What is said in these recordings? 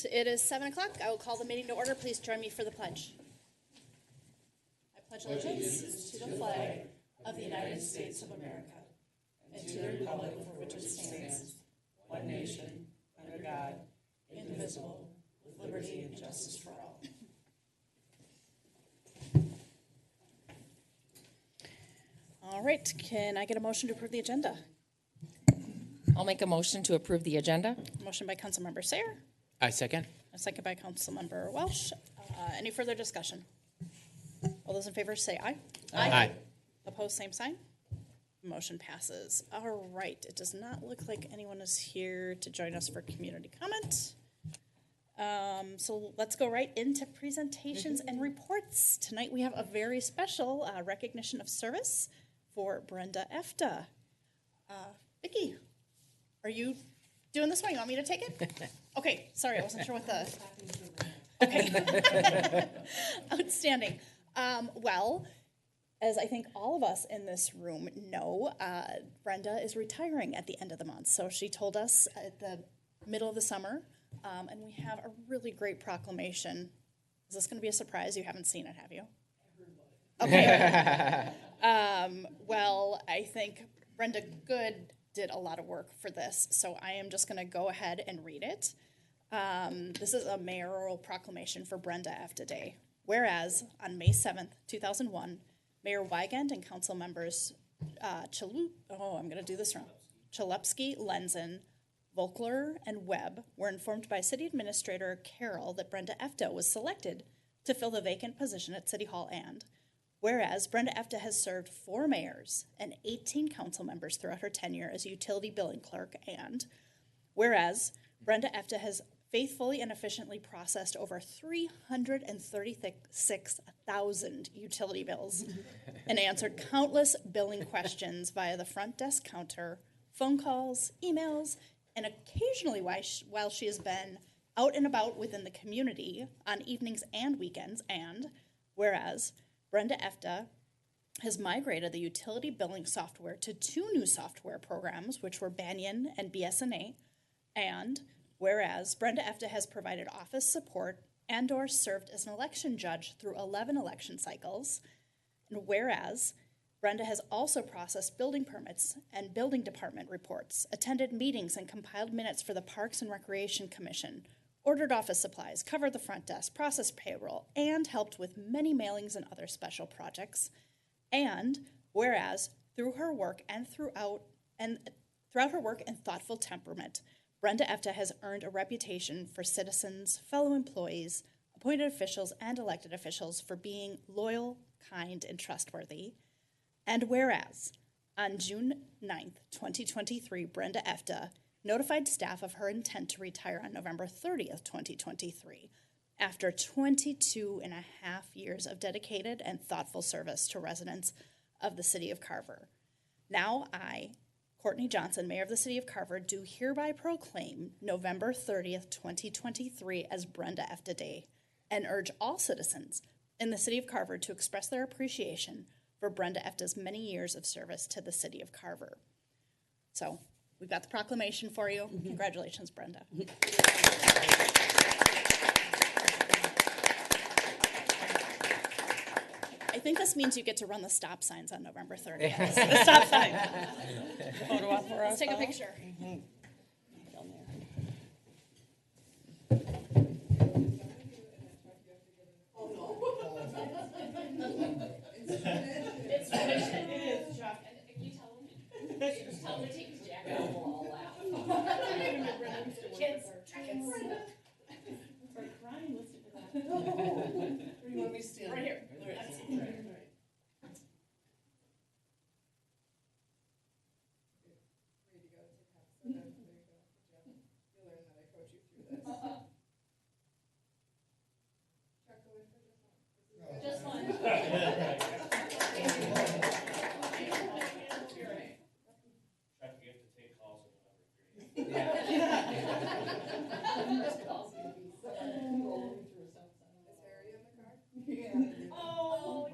it is 7 o'clock. I will call the meeting to order. Please join me for the pledge. I pledge allegiance to the flag of the United States of America and to the republic for which it stands, one nation, under God, indivisible, with liberty and justice for all. All right, can I get a motion to approve the agenda? I'll make a motion to approve the agenda. Motion by Councilmember Sayer, I second. a second by Councilmember Welsh. Any further discussion? All those in favor say aye. Aye. Opposed, same sign. Motion passes. All right, it does not look like anyone is here to join us for community comment. So let's go right into presentations and reports. Tonight we have a very special recognition of service for Brenda Efta. Vicki, are you doing this one? You want me to take it? Okay, sorry, I wasn't sure what the... Okay. Outstanding. Well, as I think all of us in this room know, Brenda is retiring at the end of the month. So she told us at the middle of the summer, and we have a really great proclamation. Is this going to be a surprise? You haven't seen it, have you? Okay. Well, I think Brenda Good did a lot of work for this, so I am just going to go ahead and read it. This is a mayoral proclamation for Brenda Efta Day. Whereas on May 7th, 2001, Mayor Wygand and council members Chalupski, Lenzen, Volkler, and Webb were informed by City Administrator Carroll that Brenda Efta was selected to fill the vacant position at City Hall, and whereas Brenda Efta has served 4 mayors and 18 council members throughout her tenure as utility billing clerk, and whereas Brenda Efta has faithfully and efficiently processed over 336,000 utility bills and answered countless billing questions via the front desk counter, phone calls, emails, and occasionally while she has been out and about within the community on evenings and weekends, and whereas Brenda Efta has migrated the utility billing software to 2 new software programs, which were Banyan and BSNA, and whereas Brenda Efta has provided office support and or served as an election judge through 11 election cycles, and whereas Brenda has also processed building permits and building department reports, attended meetings and compiled minutes for the Parks and Recreation Commission, ordered office supplies, covered the front desk, processed payroll, and helped with many mailings and other special projects. And whereas through her work and throughout her work and thoughtful temperament, Brenda Efta has earned a reputation for citizens, fellow employees, appointed officials, and elected officials for being loyal, kind, and trustworthy. And whereas on June 9th, 2023, Brenda Efta notified staff of her intent to retire on November 30th, 2023, after 22 and a half years of dedicated and thoughtful service to residents of the city of Carver. Now I, Courtney Johnson, Mayor of the City of Carver, do hereby proclaim November 30th, 2023 as Brenda Efta Day and urge all citizens in the City of Carver to express their appreciation for Brenda Efta's many years of service to the City of Carver. So we've got the proclamation for you. Congratulations, Brenda. I think this means you get to run the stop signs on November 30th. The stop sign. Photo op for us. Let's take a picture. It's tradition. It is, Chuck. And you tell him to take his jacket off, we'll all laugh. Kids. Start crying listening to that. Where do you want me to stand? Right here. That's right. Just one. Chuck, you have to take calls at number 3. Yeah. Oh,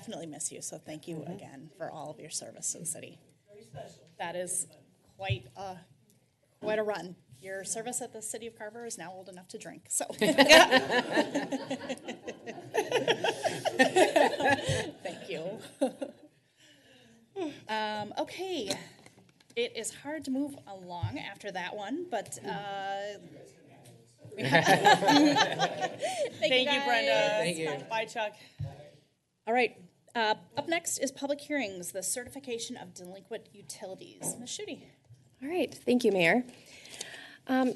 definitely miss you. So thank you again for all of your service to the city. That is quite a run. Your service at the city of Carver is now old enough to drink. So thank you. Okay. It is hard to move along after that one, but Thank you, guys. Brenda. Thank you. Bye, Chuck. All right. Up next is public hearings, the certification of delinquent utilities. Ms. Schutte. All right, thank you, Mayor.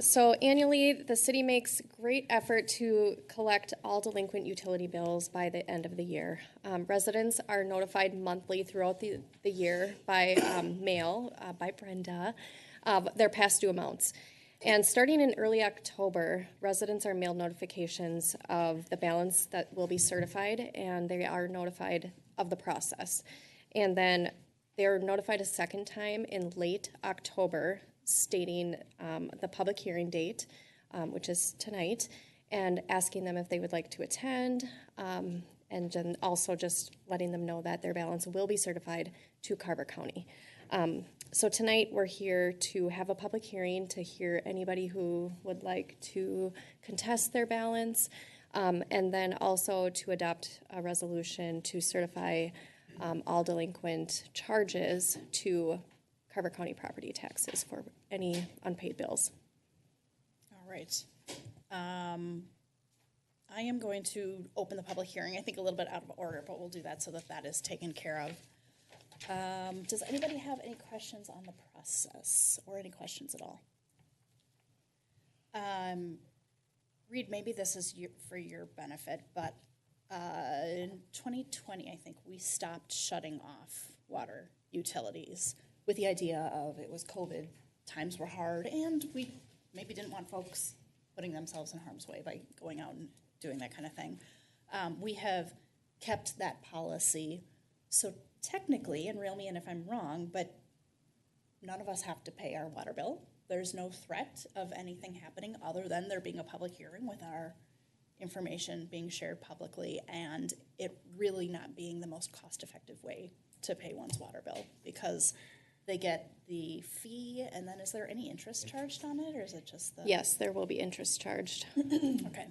So annually, the city makes great effort to collect all delinquent utility bills by the end of the year. Residents are notified monthly throughout the year by mail, by Brenda, of their past due amounts. And starting in early October, residents are mailed notifications of the balance that will be certified, and they are notified of the process. And then they're notified a second time in late October, stating the public hearing date, which is tonight, and asking them if they would like to attend, and then also just letting them know that their balance will be certified to Carver County. So tonight we're here to have a public hearing to hear anybody who would like to contest their balance, and then also to adopt a resolution to certify all delinquent charges to Carver County property taxes for any unpaid bills. All right. I am going to open the public hearing, I think a little bit out of order, but we'll do that so that that is taken care of. Does anybody have any questions on the process or any questions at all? Reed, maybe this is for your benefit, but in 2020, I think we stopped shutting off water utilities with the idea of it was COVID, times were hard, and we maybe didn't want folks putting themselves in harm's way by going out and doing that kind of thing. We have kept that policy, so technically, and reel me in if I'm wrong, but none of us have to pay our water bill. There's no threat of anything happening other than there being a public hearing with our information being shared publicly and it really not being the most cost-effective way to pay one's water bill because they get the fee, and then is there any interest charged on it, or is it just the... Yes, there will be interest charged. Okay.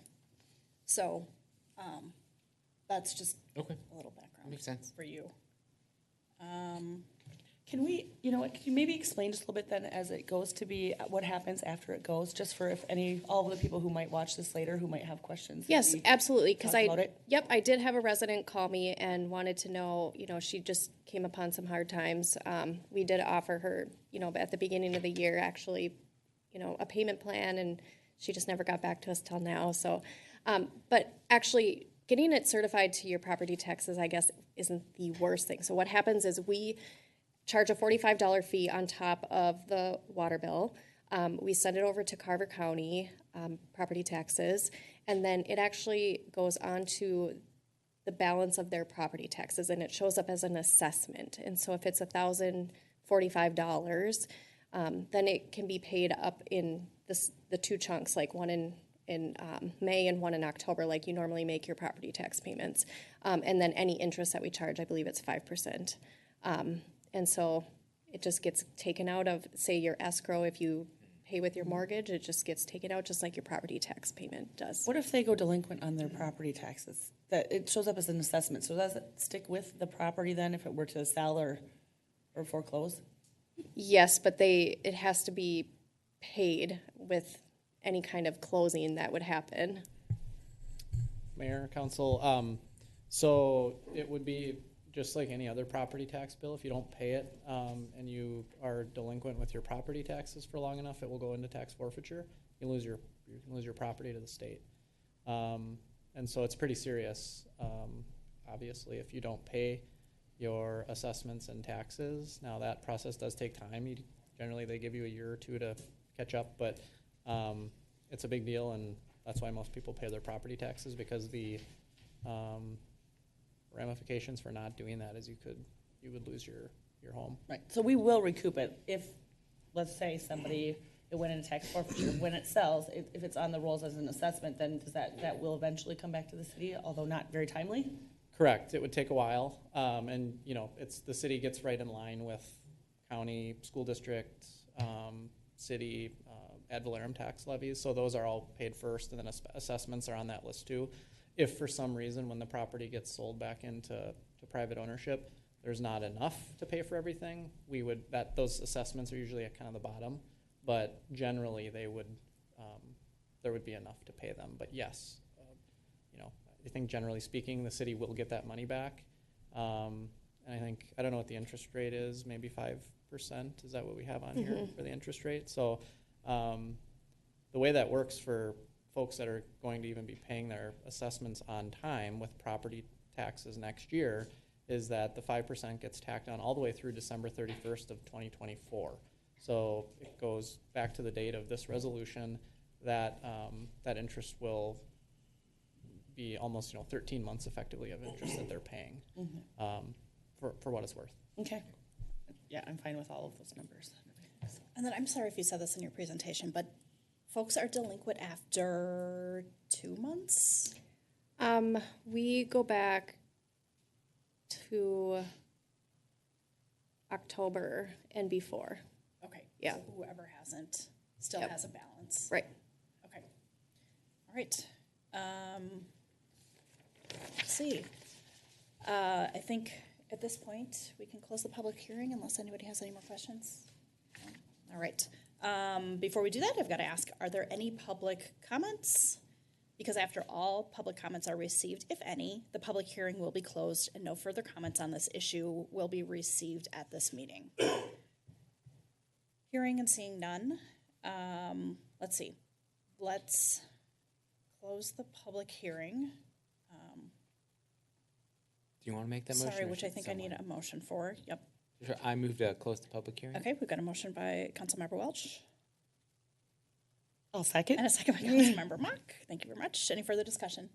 So that's just Okay. a little background Makes sense. for you. Can we, could you maybe explain just a little bit then as it goes to be what happens after it goes, just for if all of the people who might watch this later who might have questions? Yes, absolutely. Because talk about it? I did have a resident call me and wanted to know, she just came upon some hard times. We did offer her, at the beginning of the year, actually, a payment plan, and she just never got back to us till now. So, but actually, getting it certified to your property taxes, I guess, isn't the worst thing. So what happens is we charge a $45 fee on top of the water bill. We send it over to Carver County property taxes, and then it actually goes on to the balance of their property taxes, and it shows up as an assessment. And so if it's $1,045, then it can be paid up in the two chunks, like one in May and one in October, like you normally make your property tax payments. And then any interest that we charge, I believe it's 5%. And so it just gets taken out of, say, your escrow. If you pay with your mortgage, it just gets taken out just like your property tax payment does. What if they go delinquent on their property taxes? That it shows up as an assessment. So does it stick with the property then if it were to sell or foreclose? Yes, but it has to be paid with any kind of closing that would happen. Mayor, council, so it would be just like any other property tax bill. If you don't pay it and you are delinquent with your property taxes for long enough, it will go into tax forfeiture. You can lose your property to the state, and so it's pretty serious. Obviously, if you don't pay your assessments and taxes, now that process does take time. Generally, they give you a year or two to catch up, but it's a big deal, and that's why most people pay their property taxes, because the ramifications for not doing that is you would lose your home. Right. So we will recoup it if, let's say, it went into tax forfeiture. When it sells, if it's on the rolls as an assessment, then that will eventually come back to the city, although not very timely? Correct. It would take a while. And, you know, the city gets right in line with county, school district, city, ad valorem tax levies. So those are all paid first, and then assessments are on that list too. If for some reason, when the property gets sold back into private ownership, there's not enough to pay for everything, those assessments are usually at kind of the bottom. But generally, there would be enough to pay them. But yes, you know, I think generally speaking, the city will get that money back. And I don't know what the interest rate is, maybe 5%. Is that what we have on here for the interest rate? So the way that works for folks that are going to even be paying their assessments on time with property taxes next year is that the 5% gets tacked on all the way through December 31st of 2024. So it goes back to the date of this resolution that that interest will be almost 13 months effectively of interest that they're paying for what it's worth. Okay. Yeah, I'm fine with all of those numbers. And then I'm sorry if you said this in your presentation, but folks are delinquent after 2 months? We go back to October and before. Okay. Yeah. So whoever hasn't still Yep. has a balance. Right. Okay. All right. Let's see. I think at this point we can close the public hearing unless anybody has any more questions. No? All right. Before we do that, I've got to ask, are there any public comments? Because after all public comments are received, if any, the public hearing will be closed and no further comments on this issue will be received at this meeting. Hearing and seeing none. Let's see. Let's close the public hearing. Do you want to make that motion? Sorry, or which I should think I need someone- a motion for. Yep. Sure, I move to close the public hearing. Okay, we've got a motion by Councilmember Welch I'll second. and a second by Councilmember Mock. Thank you very much. Any further discussion?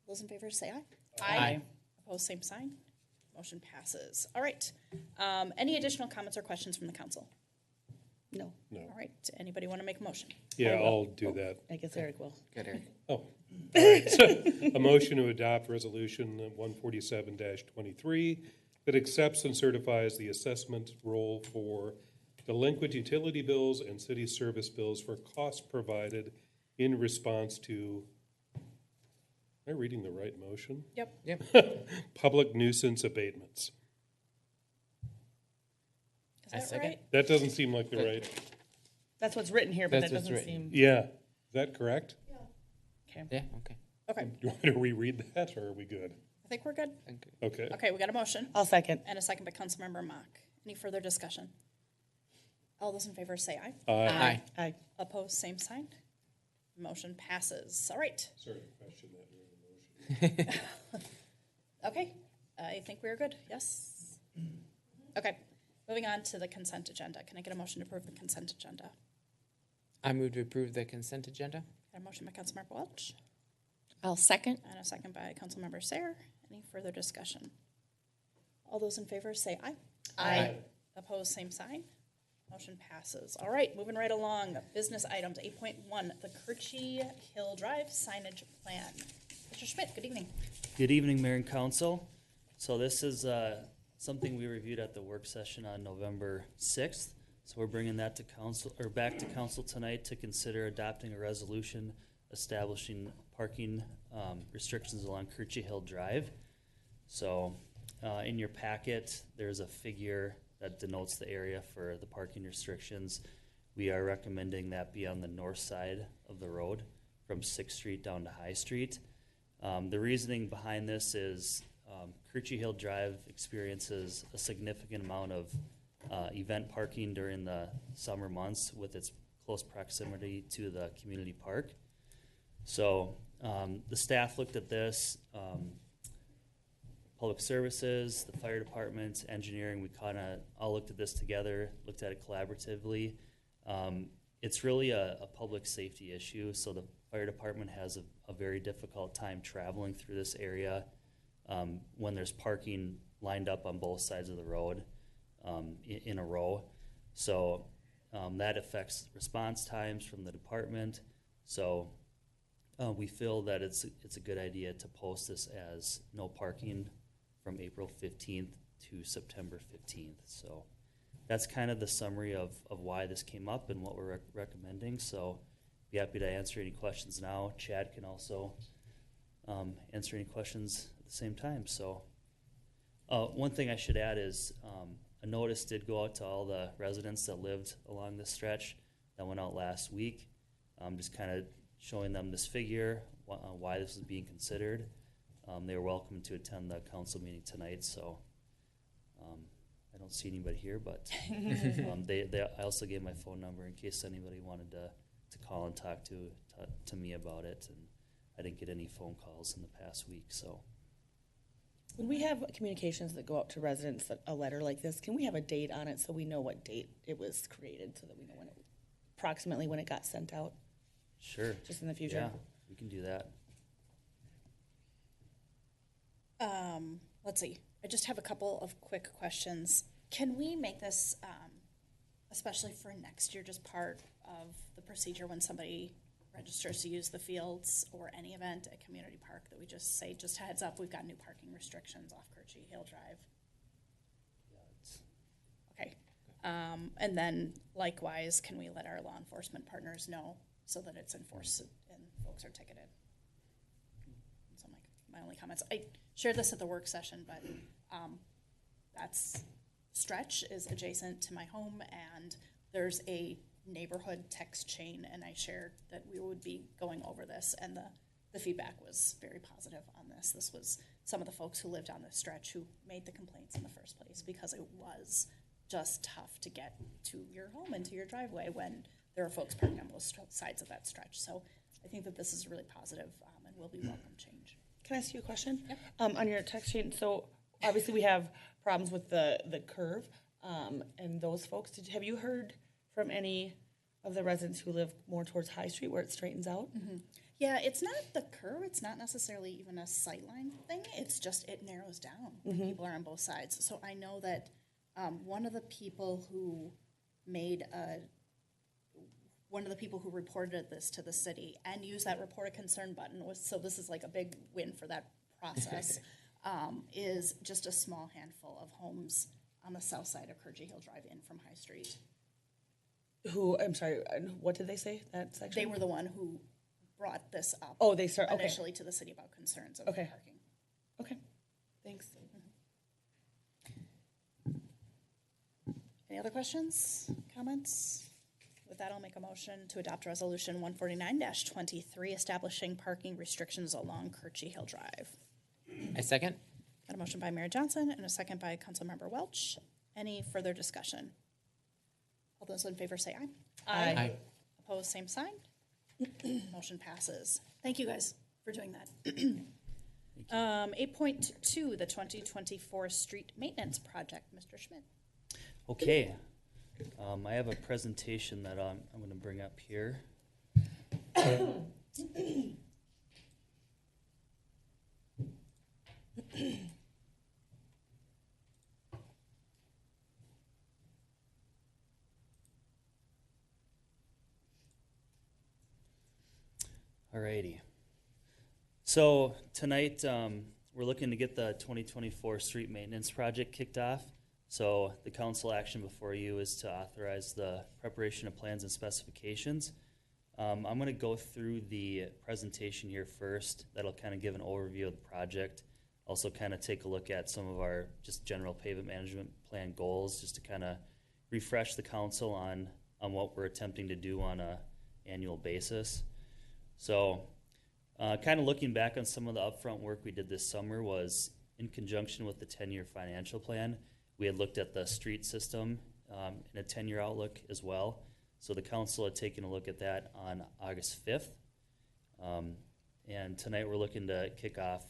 Those in favor say aye. Aye. Opposed, same sign. Motion passes. All right. Any additional comments or questions from the council? No, All right. Anybody want to make a motion? Yeah, I'll do that. I guess Eric will. Good, Eric. Oh, all right. So, a motion to adopt Resolution 147-23 that accepts and certifies the assessment roll for delinquent utility bills and city service bills for costs provided in response to, am I reading the right motion? Yep. Yep. Public nuisance abatements. Is I that second. right? That doesn't seem like the right, That's what's written here, but That's that what's doesn't written. seem, yeah, is that correct? okay. Yeah, okay. Okay. Do you want me to reread that, or are we good? I think we're good. Okay. Okay, we got a motion I'll second. and a second by Councilmember Mock. Any further discussion? All those in favor say aye. Aye. Aye. Opposed, same sign. Motion passes. All right. Sorry to question that during the motion. Okay, I think we're good. Yes? Okay, moving on to the consent agenda. Can I get a motion to approve the consent agenda? I move to approve the consent agenda. Got a motion by Councilmember Welch I'll second. and a second by Councilmember Sayer. Any further discussion? All those in favor say aye. Aye. Opposed, same sign. Motion passes. All right, moving right along. Business items 8.1, the Kirchy Hill Drive signage plan. Mr. Schmidt, good evening. Good evening, Mayor and Council. So this is something we reviewed at the work session on November 6th. So we're bringing that to council, or back to council tonight to consider adopting a resolution establishing parking restrictions along Kirchy Hill Drive. So in your packet, there's a figure that denotes the area for the parking restrictions. We are recommending that be on the north side of the road from 6th Street down to High Street. The reasoning behind this is Kirchy Hill Drive experiences a significant amount of event parking during the summer months with its close proximity to the community park. So the staff looked at this, Public Services, the fire department, engineering, we kind of all looked at this together, looked at it collaboratively. It's really a public safety issue, so the fire department has a very difficult time traveling through this area when there's parking lined up on both sides of the road in a row. So that affects response times from the department. So We feel that it's a good idea to post this as no parking from April 15th to September 15th. So that's kind of the summary of why this came up and what we're recommending. So be happy to answer any questions now. Chad can also answer any questions at the same time. So one thing I should add is a notice did go out to all the residents that lived along this stretch. That went out last week. Just kind of showing them this figure, why this was being considered. They were welcome to attend the council meeting tonight, so I don't see anybody here, but I also gave my phone number in case anybody wanted to call and talk to me about it, and I didn't get any phone calls in the past week, so. When we have communications that go out to residents, a letter like this, can we have a date on it so we know what date it was created, so that we know approximately when it got sent out? Sure. Just in the future? Yeah, we can do that. Let's see. I just have a couple of quick questions. Can we make this, especially for next year, just part of the procedure when somebody registers to use the fields or any event at Community Park, that we just say, just heads up, we've got new parking restrictions off Kirchy Hill Drive? Okay. And then likewise, can we let our law enforcement partners know so that it's enforced and folks are ticketed? So my only comments. I shared this at the work session, but that's stretch is adjacent to my home, and there's a neighborhood text chain, and I shared that we would be going over this, and the feedback was very positive on this. This was some of the folks who lived on this stretch who made the complaints in the first place, because it was just tough to get to your home and to your driveway when there are folks parking on both sides of that stretch. So I think that this is really positive and will be welcome change. Can I ask you a question? Yep. On your text chain, so obviously we have problems with the curve and those folks. Have you heard from any of the residents who live more towards High Street where it straightens out? Mm-hmm. Yeah, it's not the curve. It's not necessarily even a sightline thing. It's just it narrows down when people are on both sides. So I know that one of the people who reported this to the city and used that report a concern button was, so this is like a big win for that process, is just a small handful of homes on the south side of Kirchy Hill Drive in from High Street. Who, I'm sorry, what did they say, that section? They were the one who brought this up. Oh, they start, okay. Initially to the city about concerns of Okay. parking. Okay, thanks. Any other questions, comments? With that, I'll make a motion to adopt Resolution 149-23, establishing parking restrictions along Kirchy Hill Drive. I second. Got a motion by Mayor Johnson and a second by Councilmember Welch. Any further discussion? All those in favor say aye. Aye. Opposed, same sign. Motion passes. Thank you guys for doing that. 8.2, the 2024 street maintenance project. Mr. Schmidt. Okay. I have a presentation that I'm going to bring up here. Alrighty. So tonight we're looking to get the 2024 street maintenance project kicked off. So the council action before you is to authorize the preparation of plans and specifications. I'm going to go through the presentation here first. That'll kind of give an overview of the project. Also kind of take a look at some of our just general pavement management plan goals, just to kind of refresh the council on what we're attempting to do on a annual basis. So kind of looking back on some of the upfront work we did this summer was in conjunction with the 10-year financial plan. We had looked at the street system in a 10-year outlook as well. So the council had taken a look at that on August 5th. And tonight we're looking to kick off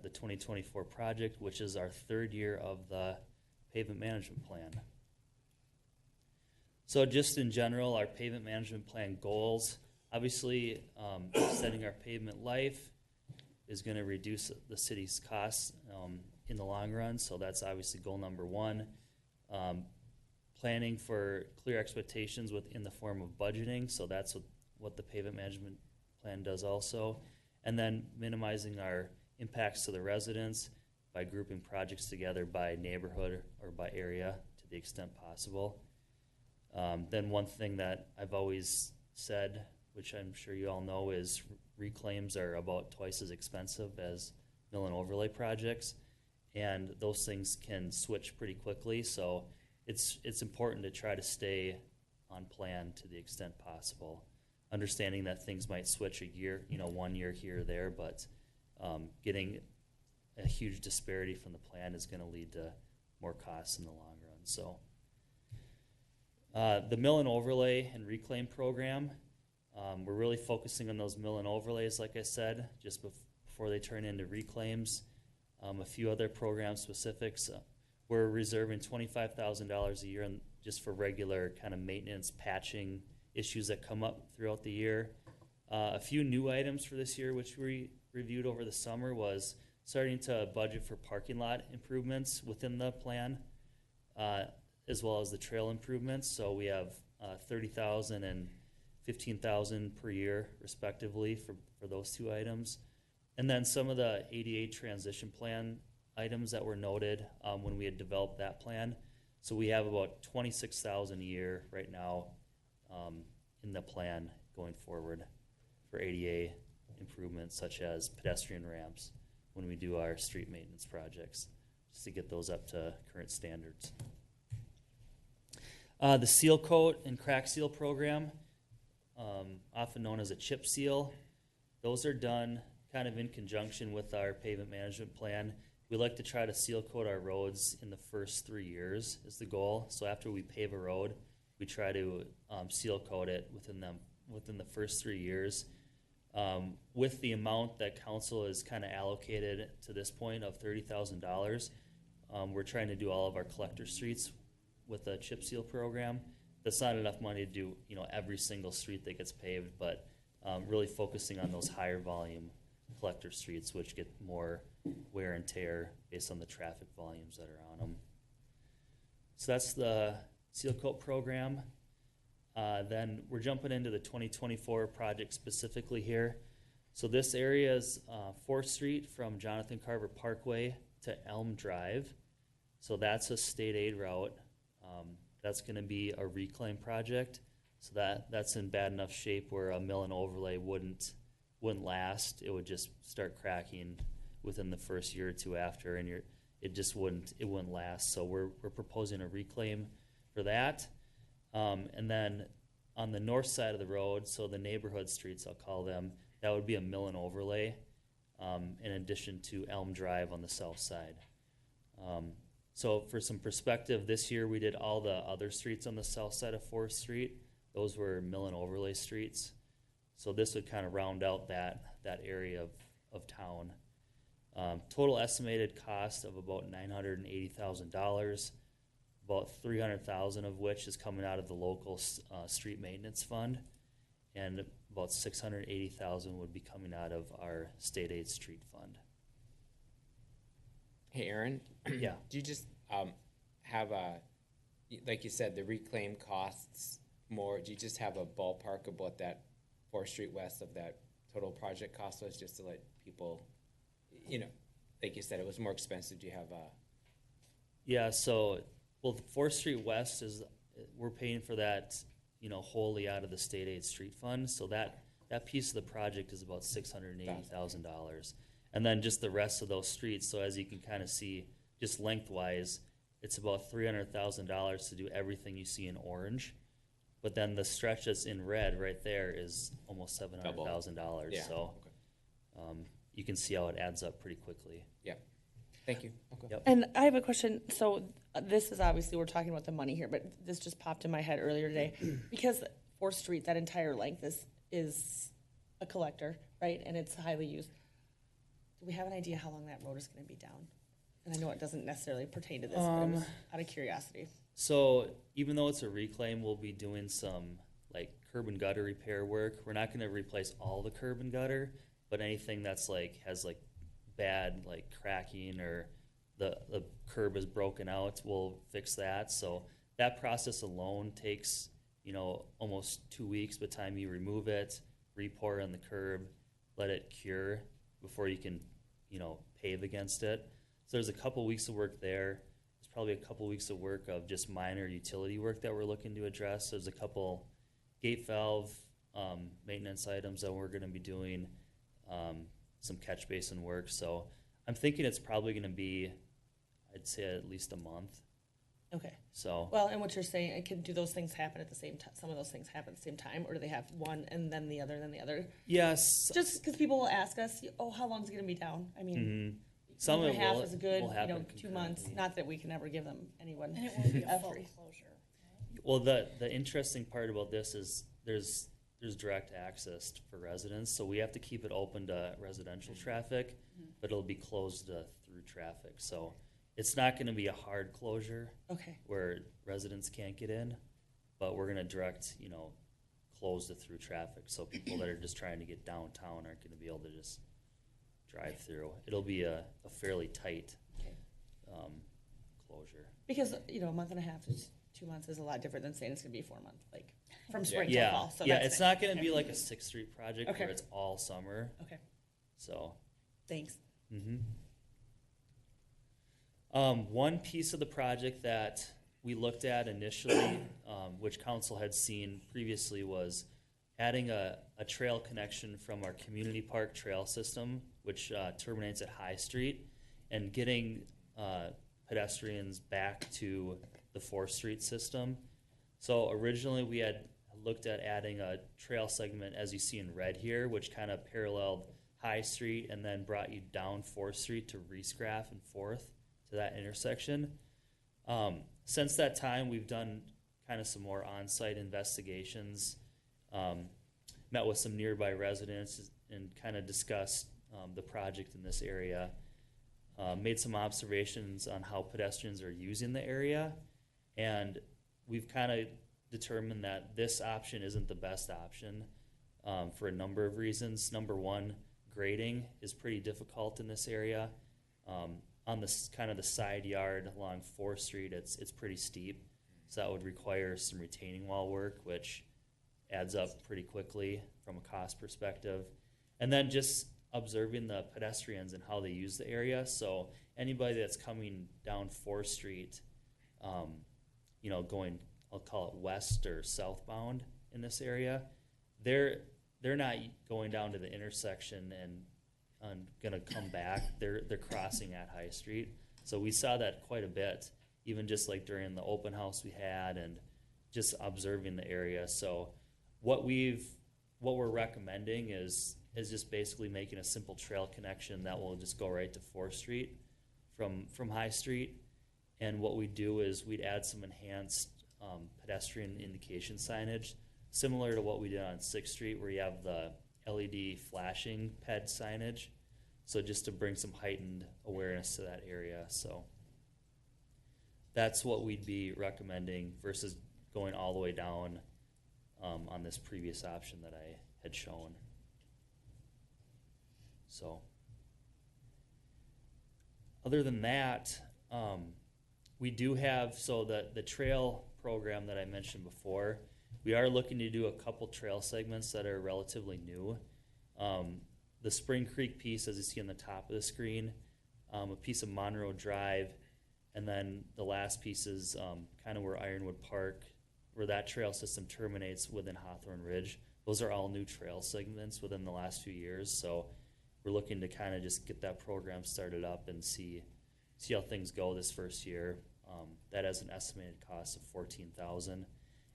the 2024 project, which is our third year of the pavement management plan. So just in general, our pavement management plan goals, obviously extending our pavement life is going to reduce the city's costs in the long run, so that's obviously goal number one. Planning for clear expectations in the form of budgeting, so that's what the pavement management plan does also. And then minimizing our impacts to the residents by grouping projects together by neighborhood or by area to the extent possible. Then one thing that I've always said, which I'm sure you all know, is reclaims are about twice as expensive as mill and overlay projects. And those things can switch pretty quickly, so it's important to try to stay on plan to the extent possible. Understanding that things might switch a year, 1 year here or there, but getting a huge disparity from the plan is gonna lead to more costs in the long run, so. The mill and overlay and reclaim program, we're really focusing on those mill and overlays, like I said, just before they turn into reclaims. A few other program specifics, we're reserving $25,000 a year just for regular kind of maintenance, patching issues that come up throughout the year. A few new items for this year, which we reviewed over the summer, was starting to budget for parking lot improvements within the plan, as well as the trail improvements. So we have $30,000 and $15,000 per year, respectively, for those two items. And then some of the ADA transition plan items that were noted when we had developed that plan. So we have about $26,000 a year right now in the plan going forward for ADA improvements, such as pedestrian ramps when we do our street maintenance projects, just to get those up to current standards. The seal coat and crack seal program, often known as a chip seal, those are done kind of in conjunction with our pavement management plan. We like to try to seal coat our roads in the first 3 years is the goal. So after we pave a road, we try to seal coat it within the first 3 years. With the amount that council has kind of allocated to this point of $30,000, we're trying to do all of our collector streets with a chip seal program. That's not enough money to do every single street that gets paved, but really focusing on those higher volume collector streets, which get more wear and tear based on the traffic volumes that are on them. So that's the seal coat program. Then we're jumping into the 2024 project specifically here. So this area is 4th Street from Jonathan Carver Parkway to Elm Drive. So that's a state aid route. That's going to be a reclaim project. So that's in bad enough shape where a mill and overlay wouldn't last. It would just start cracking within the first year or two after, and it wouldn't last. So we're proposing a reclaim for that. And then on the north side of the road, so the neighborhood streets, I'll call them, that would be a mill and overlay, in addition to Elm Drive on the south side. So for some perspective, this year we did all the other streets on the south side of 4th Street. Those were mill and overlay streets. So this would kind of round out that area of town. Total estimated cost of about $980,000, about $300,000 of which is coming out of the local street maintenance fund, and about $680,000 would be coming out of our state aid street fund. Hey, Aaron. Yeah. Do you just have like you said, the reclaim costs more? Do you just have a ballpark of what that 4th Street West of that total project cost was, just to let people, like you said, it was more expensive? Do you have a? Yeah. So, well, 4th Street West we're paying for that, wholly out of the state aid street fund. So that piece of the project is about $680,000. And then just the rest of those streets, so as you can kind of see, just lengthwise, it's about $300,000 to do everything you see in orange. But then the stretch that's in red right there is almost $700,000. Yeah. So you can see how it adds up pretty quickly. Yeah. Thank you. Okay. Yep. And I have a question. So this is obviously, we're talking about the money here, but this just popped in my head earlier today. Because 4th Street, that entire length is a collector, right? And it's highly used. Do we have an idea how long that road is going to be down? And I know it doesn't necessarily pertain to this, but it was out of curiosity. So even though it's a reclaim, we'll be doing some like curb and gutter repair work. We're not going to replace all the curb and gutter, but anything that's has bad cracking or the curb is broken out, we'll fix that. So that process alone takes almost 2 weeks by the time you remove it, re-pour in the curb, let it cure before you can, pave against it. So there's a couple weeks of work there. There's probably a couple weeks of work of just minor utility work that we're looking to address. There's a couple gate valve maintenance items that we're gonna be doing, some catch basin work. So I'm thinking it's probably gonna be, I'd say at least a month. Okay. So, Well, and what you're saying, do those things happen at the same time? Some of those things happen at the same time, or do they have one and then the other and then the other? yes, Just because people will ask us, oh, how long is it going to be down? I mean, mhm. Some month of and it a half will, is a good, will happen 2 months. concurrently. Not that we can ever give them anyone. And it won't be a full free. closure. Well, the interesting part about this is there's direct access for residents, so we have to keep it open to residential traffic, but it'll be closed through traffic. So it's not going to be a hard closure Okay. where residents can't get in, but we're going to direct, close it through traffic. So people that are just trying to get downtown aren't going to be able to just drive through. It'll be a fairly tight Okay. closure. Because, a month and a half to 2 months is a lot different than saying it's going to be 4 months, like from spring till Yeah, fall. So yeah, that's it's nice. not going to be like a 6th Street project Okay. where it's all summer. Okay. So. Thanks. Mm-hmm. One piece of the project that we looked at initially, which council had seen previously, was adding a trail connection from our community park trail system, which terminates at High Street, and getting pedestrians back to the 4th Street system. So originally we had looked at adding a trail segment, as you see in red here, which kind of paralleled High Street and then brought you down 4th Street to Reescraft and 4th to that intersection. Since that time, we've done kind of some more on-site investigations, met with some nearby residents and kind of discussed the project in this area, made some observations on how pedestrians are using the area, and we've kind of determined that this option isn't the best option for a number of reasons. Number one, grading is pretty difficult in this area. On this kind of the side yard along 4th Street, it's pretty steep, so that would require some retaining wall work, which adds up pretty quickly from a cost perspective. And then just observing the pedestrians and how they use the area. So anybody that's coming down 4th Street, going, I'll call it west or southbound in this area, they're not going down to the intersection and gonna come back. They're crossing at High Street. So we saw that quite a bit, even just like during the open house we had and just observing the area. So what we're recommending is just basically making a simple trail connection that will just go right to 4th Street from High Street. And what we do is we'd add some enhanced pedestrian indication signage, similar to what we did on 6th Street, where you have the LED flashing ped signage. So just to bring some heightened awareness to that area. So that's what we'd be recommending versus going all the way down on this previous option that I had shown. So other than that, we do have, so the trail program that I mentioned before, we are looking to do a couple trail segments that are relatively new. The Spring Creek piece, as you see on the top of the screen, a piece of Monroe Drive, and then the last piece is kind of where Ironwood Park, where that trail system terminates within Hawthorne Ridge. Those are all new trail segments within the last few years, so we're looking to kind of just get that program started up and see how things go this first year. That has an estimated cost of $14,000,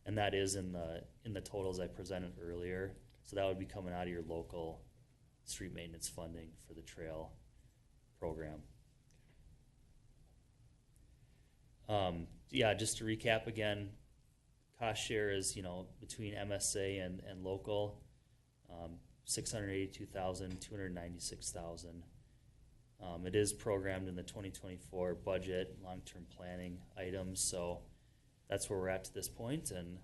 and that is in the totals I presented earlier. So that would be coming out of your local street maintenance funding for the trail program. Yeah, just to recap again, cost share is, between MSA and local, $682,000, $296,000. It is programmed in the 2024 budget, long-term planning items, so that's where we're at to this point. And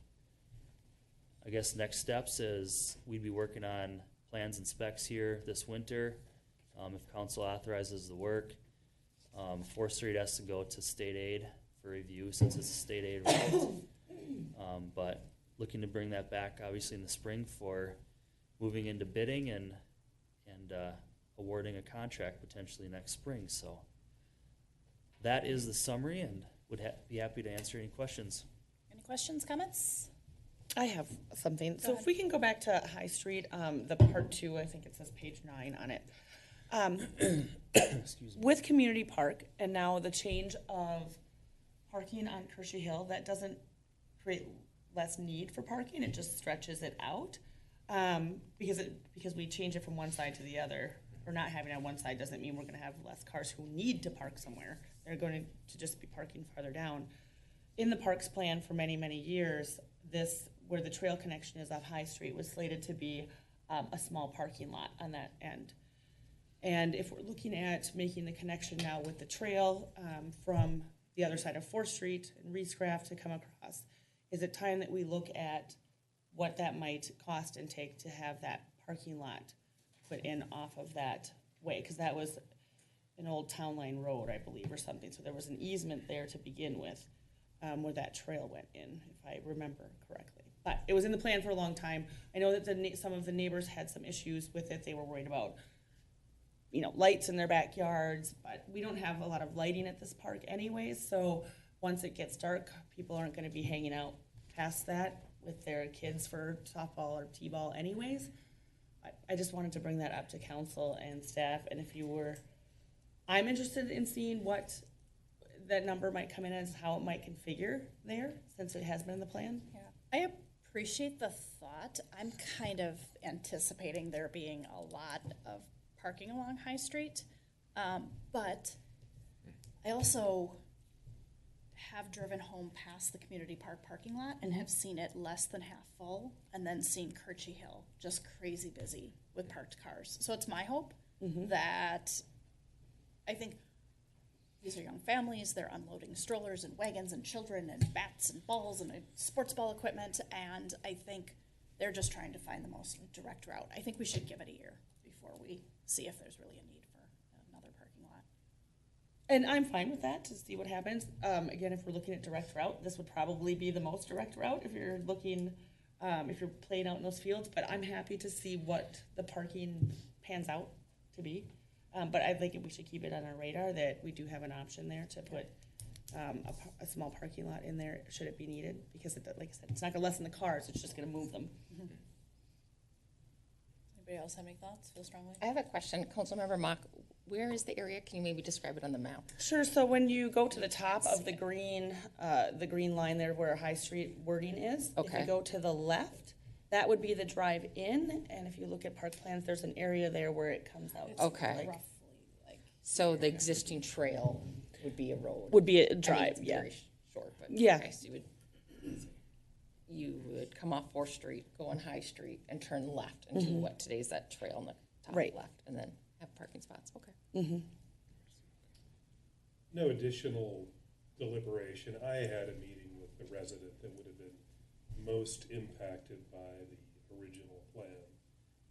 I guess next steps is we'd be working on plans and specs here this winter. If council authorizes the work, 4th Street has to go to state aid for review since it's a state aid route. But looking to bring that back obviously in the spring for moving into bidding and awarding a contract potentially next spring. So that is the summary, and would be happy to answer any questions. Any questions, comments? I have something. So ahead. if we can go back to High Street, the part 2, I think it says page 9 on it. Excuse me. With Community Park and now the change of parking on Kershey Hill, that doesn't create less need for parking, it just stretches it out. Because we change it from one side to the other, or not having it on one side doesn't mean we're gonna have less cars who need to park somewhere. They're going to just be parking farther down. In the parks plan for many, many years, this, where the trail connection is off High Street, was slated to be a small parking lot on that end. And if we're looking at making the connection now with the trail from the other side of 4th Street and Reescraft to come across, is it time that we look at what that might cost and take to have that parking lot put in off of that way? Because that was an old town line road, I believe, or something. So there was an easement there to begin with where that trail went in, if I remember correctly. But it was in the plan for a long time. I know that some of the neighbors had some issues with it. They were worried about, lights in their backyards, but we don't have a lot of lighting at this park anyways. So once it gets dark, people aren't going to be hanging out past that with their kids for softball or t-ball anyways. I just wanted to bring that up to council and staff, and I'm interested in seeing what that number might come in as, how it might configure there, since it has been in the plan. Yeah, I appreciate the thought. I'm kind of anticipating there being a lot of parking along High Street, but I also have driven home past the community park parking lot and have seen it less than half full, and then seen Kerchie Hill just crazy busy with parked cars. So it's my hope that, I think these are young families, they're unloading strollers and wagons and children and bats and balls and sports ball equipment, and I think they're just trying to find the most direct route. I think we should give it a year before we see if there's really a need for another parking lot. And I'm fine with that, to see what happens. Again, if we're looking at direct route, this would probably be the most direct route if you're looking, if you're playing out in those fields, but I'm happy to see what the parking pans out to be. But I think we should keep it on our radar that we do have an option there to put a small parking lot in there should it be needed, because like I said, it's not gonna lessen the cars, it's just gonna move them. Anybody else have any thoughts? Feel strongly? I have a question. Councilmember Mock, where is the area? Can you maybe describe it on the map? Sure, so when you go to the top of the green line there where High Street wording is, if Okay. you go to the left, that would be the drive-in, and if you look at park plans, there's an area there where it comes out. Okay. Roughly, like, So the existing trail would be a road? Would be a I mean, drive, it's yeah. very short, but. Yeah. Okay, so you would come off 4th Street, go on High Street, and turn left into what today's that trail on the top Right. left, and then have parking spots, okay. No additional deliberation. I had a meeting with the resident that would have been most impacted by the original plan,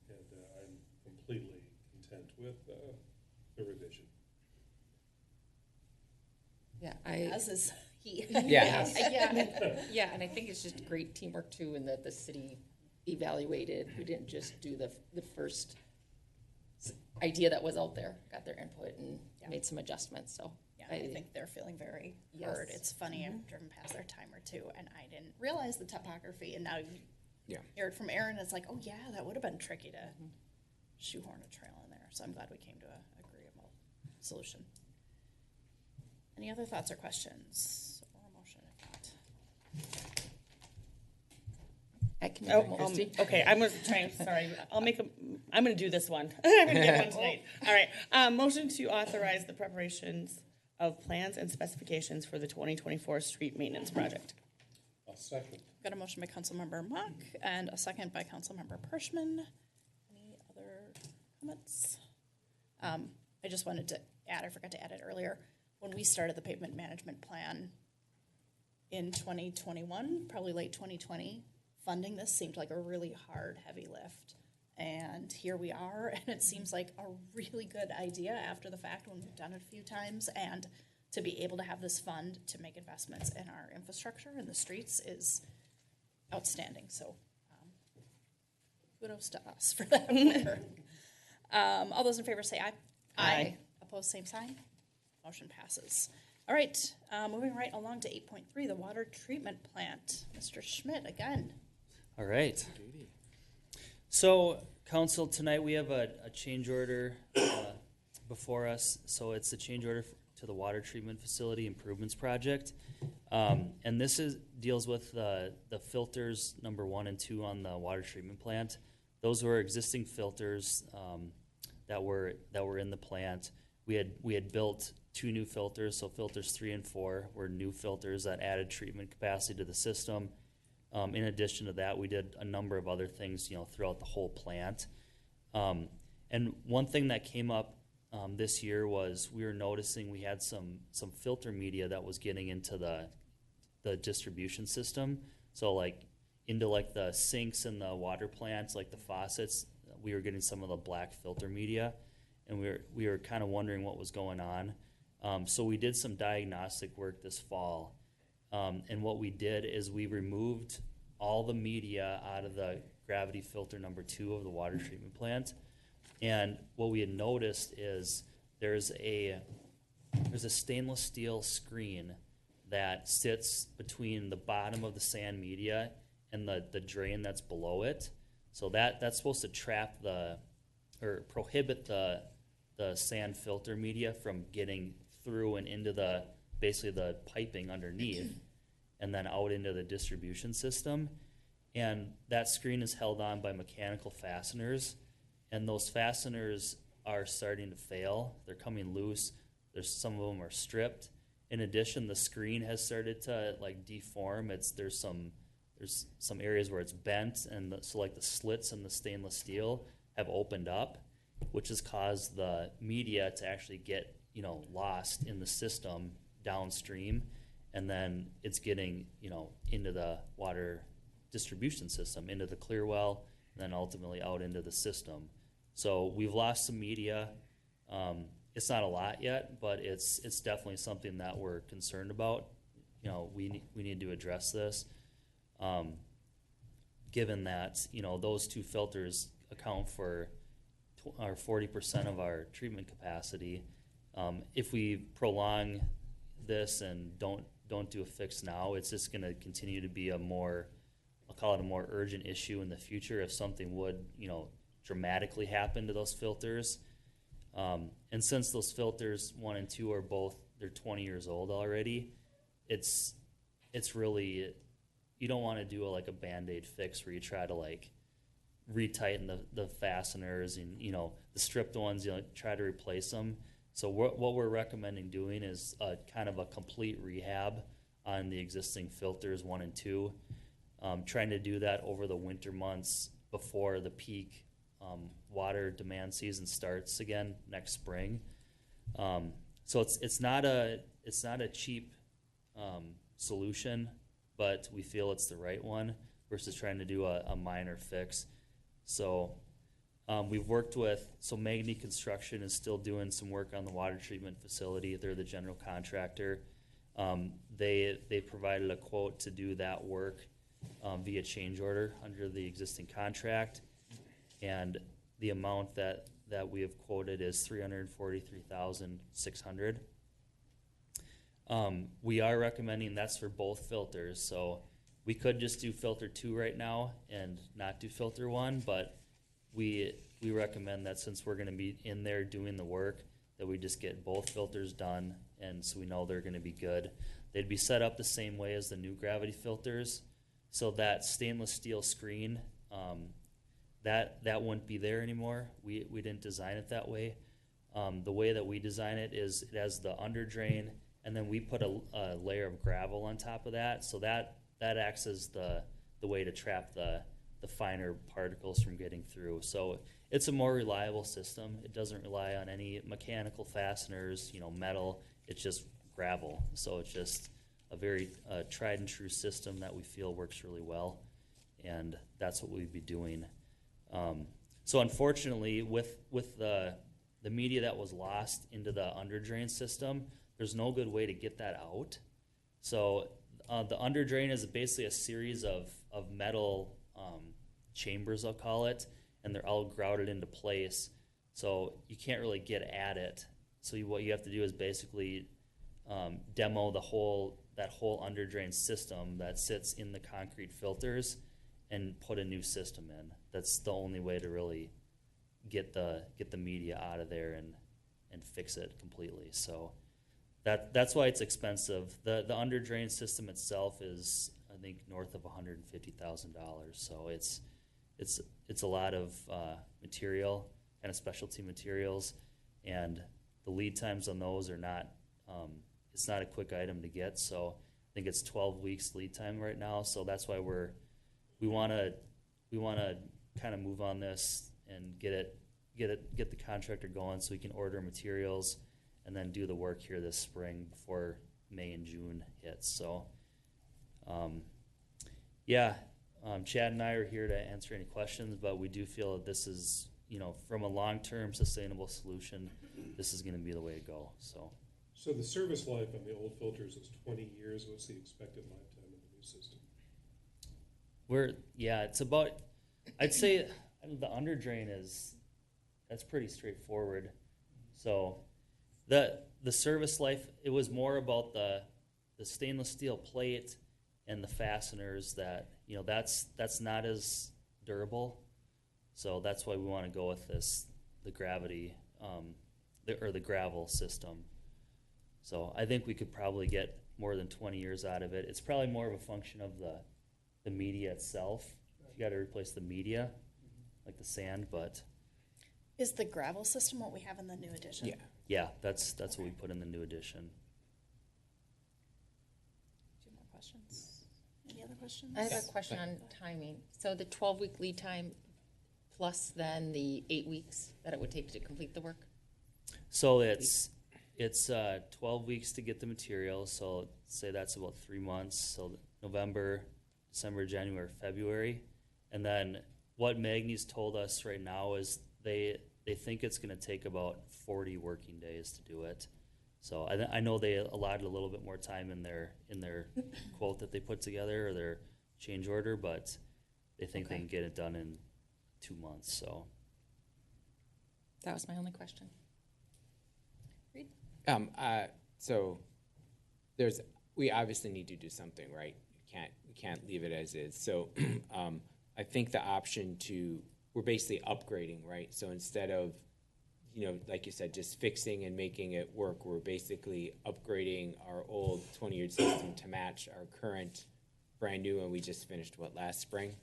and I'm completely content with the revision. Yeah, as is he. Yeah. Yeah, and I think it's just great teamwork too, and that the city evaluated, we didn't just do the first idea that was out there, got their input and made some adjustments, so. Yeah, I think they're feeling very Yes. heard. It's funny, I've driven past their timer too, and I didn't realize the topography, and now you hear it from Aaron, it's like, oh yeah, that would have been tricky to shoehorn a trail in there, so I'm glad we came to an agreeable solution. Any other thoughts or questions, or a motion if not? I can make a Oh, motion. okay, I'm gonna try, sorry, I'm gonna do this one. I'm gonna get one tonight. All right, motion to authorize the preparations of plans and specifications for the 2024 street maintenance project. I'll second. Got a motion by Councilmember Mock and a second by Councilmember Pershman. Any other comments? I just wanted to add, I forgot to add it earlier, when we started the pavement management plan in 2021, probably late 2020, funding this seemed like a really hard, heavy lift. And here we are, and it seems like a really good idea after the fact when we've done it a few times. And to be able to have this fund to make investments in our infrastructure and the streets is outstanding. So kudos to us for that work. All those in favor say aye. Aye. Opposed, same sign. Motion passes. All right, moving right along to 8.3, the water treatment plant. Mr. Schmidt again. All right. So, council, tonight we have a change order before us. So it's a change order to the water treatment facility improvements project. And this deals with the filters number 1 and 2 on the water treatment plant. Those were existing filters that were in the plant. We had built 2 new filters, so filters 3 and 4 were new filters that added treatment capacity to the system. In addition to that, we did a number of other things, throughout the whole plant. And one thing that came up this year was we were noticing we had some filter media that was getting into the distribution system. So into the sinks and the water plants, like the faucets, we were getting some of the black filter media, and we were kind of wondering what was going on. So we did some diagnostic work this fall. And what we did is we removed all the media out of the gravity filter number 2 of the water treatment plant. And what we had noticed is there's a stainless steel screen that sits between the bottom of the sand media and the drain that's below it. So that's supposed to trap prohibit the sand filter media from getting through and into basically the piping underneath and then out into the distribution system. And that screen is held on by mechanical fasteners, and those fasteners are starting to fail. They're coming loose. Some of them are stripped. In addition, the screen has started to deform. There's some areas where it's bent, and so the slits in the stainless steel have opened up, which has caused the media to actually get lost in the system downstream, and then it's getting into the water distribution system, into the clear well, and then ultimately out into the system. So we've lost some media. It's not a lot yet, but it's definitely something that we're concerned about. We need to address this, given that those 2 filters account for 40% of our treatment capacity. If we prolong this and don't do a fix now, it's just going to continue to be I'll call it a more urgent issue in the future if something would, dramatically happen to those filters. And since those filters 1 and 2 are they're 20 years old already, it's really, you don't want to do a Band-Aid fix where you try to retighten the fasteners and, the stripped ones, try to replace them. So what we're recommending doing is kind of a complete rehab on the existing filters 1 and 2, trying to do that over the winter months before the peak water demand season starts again next spring. So it's not a cheap solution, but we feel it's the right one versus trying to do a minor fix. So we've worked so Magny Construction is still doing some work on the water treatment facility. They're the general contractor. They provided a quote to do that work via change order under the existing contract, and the amount that we have quoted is $343,600. We are recommending that's for both filters, so we could just do filter 2 right now and not do filter 1, but we recommend that since we're going to be in there doing the work, that we just get both filters done, and so we know they're going to be good. They'd be set up the same way as the new gravity filters, so that stainless steel screen, that wouldn't be there anymore. We didn't design it that way. The way that we design it is it has the under drain, and then we put a layer of gravel on top of that, so that acts as the way to trap the finer particles from getting through. So it's a more reliable system. It doesn't rely on any mechanical fasteners, metal. It's just gravel. So it's just a very tried and true system that we feel works really well, and that's what we'd be doing. So unfortunately, with the media that was lost into the under drain system, there's no good way to get that out. So the under drain is basically a series of metal chambers, I'll call it, and they're all grouted into place. So you can't really get at it. So what you have to do is basically demo that whole under drain system that sits in the concrete filters and put a new system in. That's the only way to really get the media out of there and fix it completely. So that's why it's expensive. The under drain system itself is, I think, north of $150,000. So it's a lot of material, kind of specialty materials, and the lead times on those are not. It's not a quick item to get. So I think it's 12 weeks lead time right now. So that's why we want to kind of move on this and get the contractor going so we can order materials and then do the work here this spring before May and June hits. So, Chad and I are here to answer any questions, but we do feel that this is, from a long-term sustainable solution, this is going to be the way to go. So the service life on the old filters is 20 years. What's the expected lifetime of the new system? It's about, I'd say the under drain that's pretty straightforward. So the service life, it was more about the stainless steel plate and the fasteners that, that's not as durable. So that's why we want to go with the gravity, the gravel system. So I think we could probably get more than 20 years out of it. It's probably more of a function of the media itself. You got to replace the media, like the sand, but Is the gravel system what we have in the new edition? yeah, that's what we put in the new edition. Two more questions. Any other questions? I have a question on timing. So the 12-week lead time plus then the 8 weeks that it would take to complete the work? So it's 12 weeks to get the material. So say that's about 3 months. So November, December, January, February. And then what Magni's told us right now is they think it's going to take about 40 working days to do it. So I know they allotted a little bit more time in their quote that they put together, or their change order, but they think they can get it done in 2 months. So That was my only question. So we obviously need to do something, right? We can't leave it as is. So I think the option we're basically upgrading, right? So instead of, like you said, just fixing and making it work, we're basically upgrading our old 20-year system to match our current brand new, and we just finished last spring?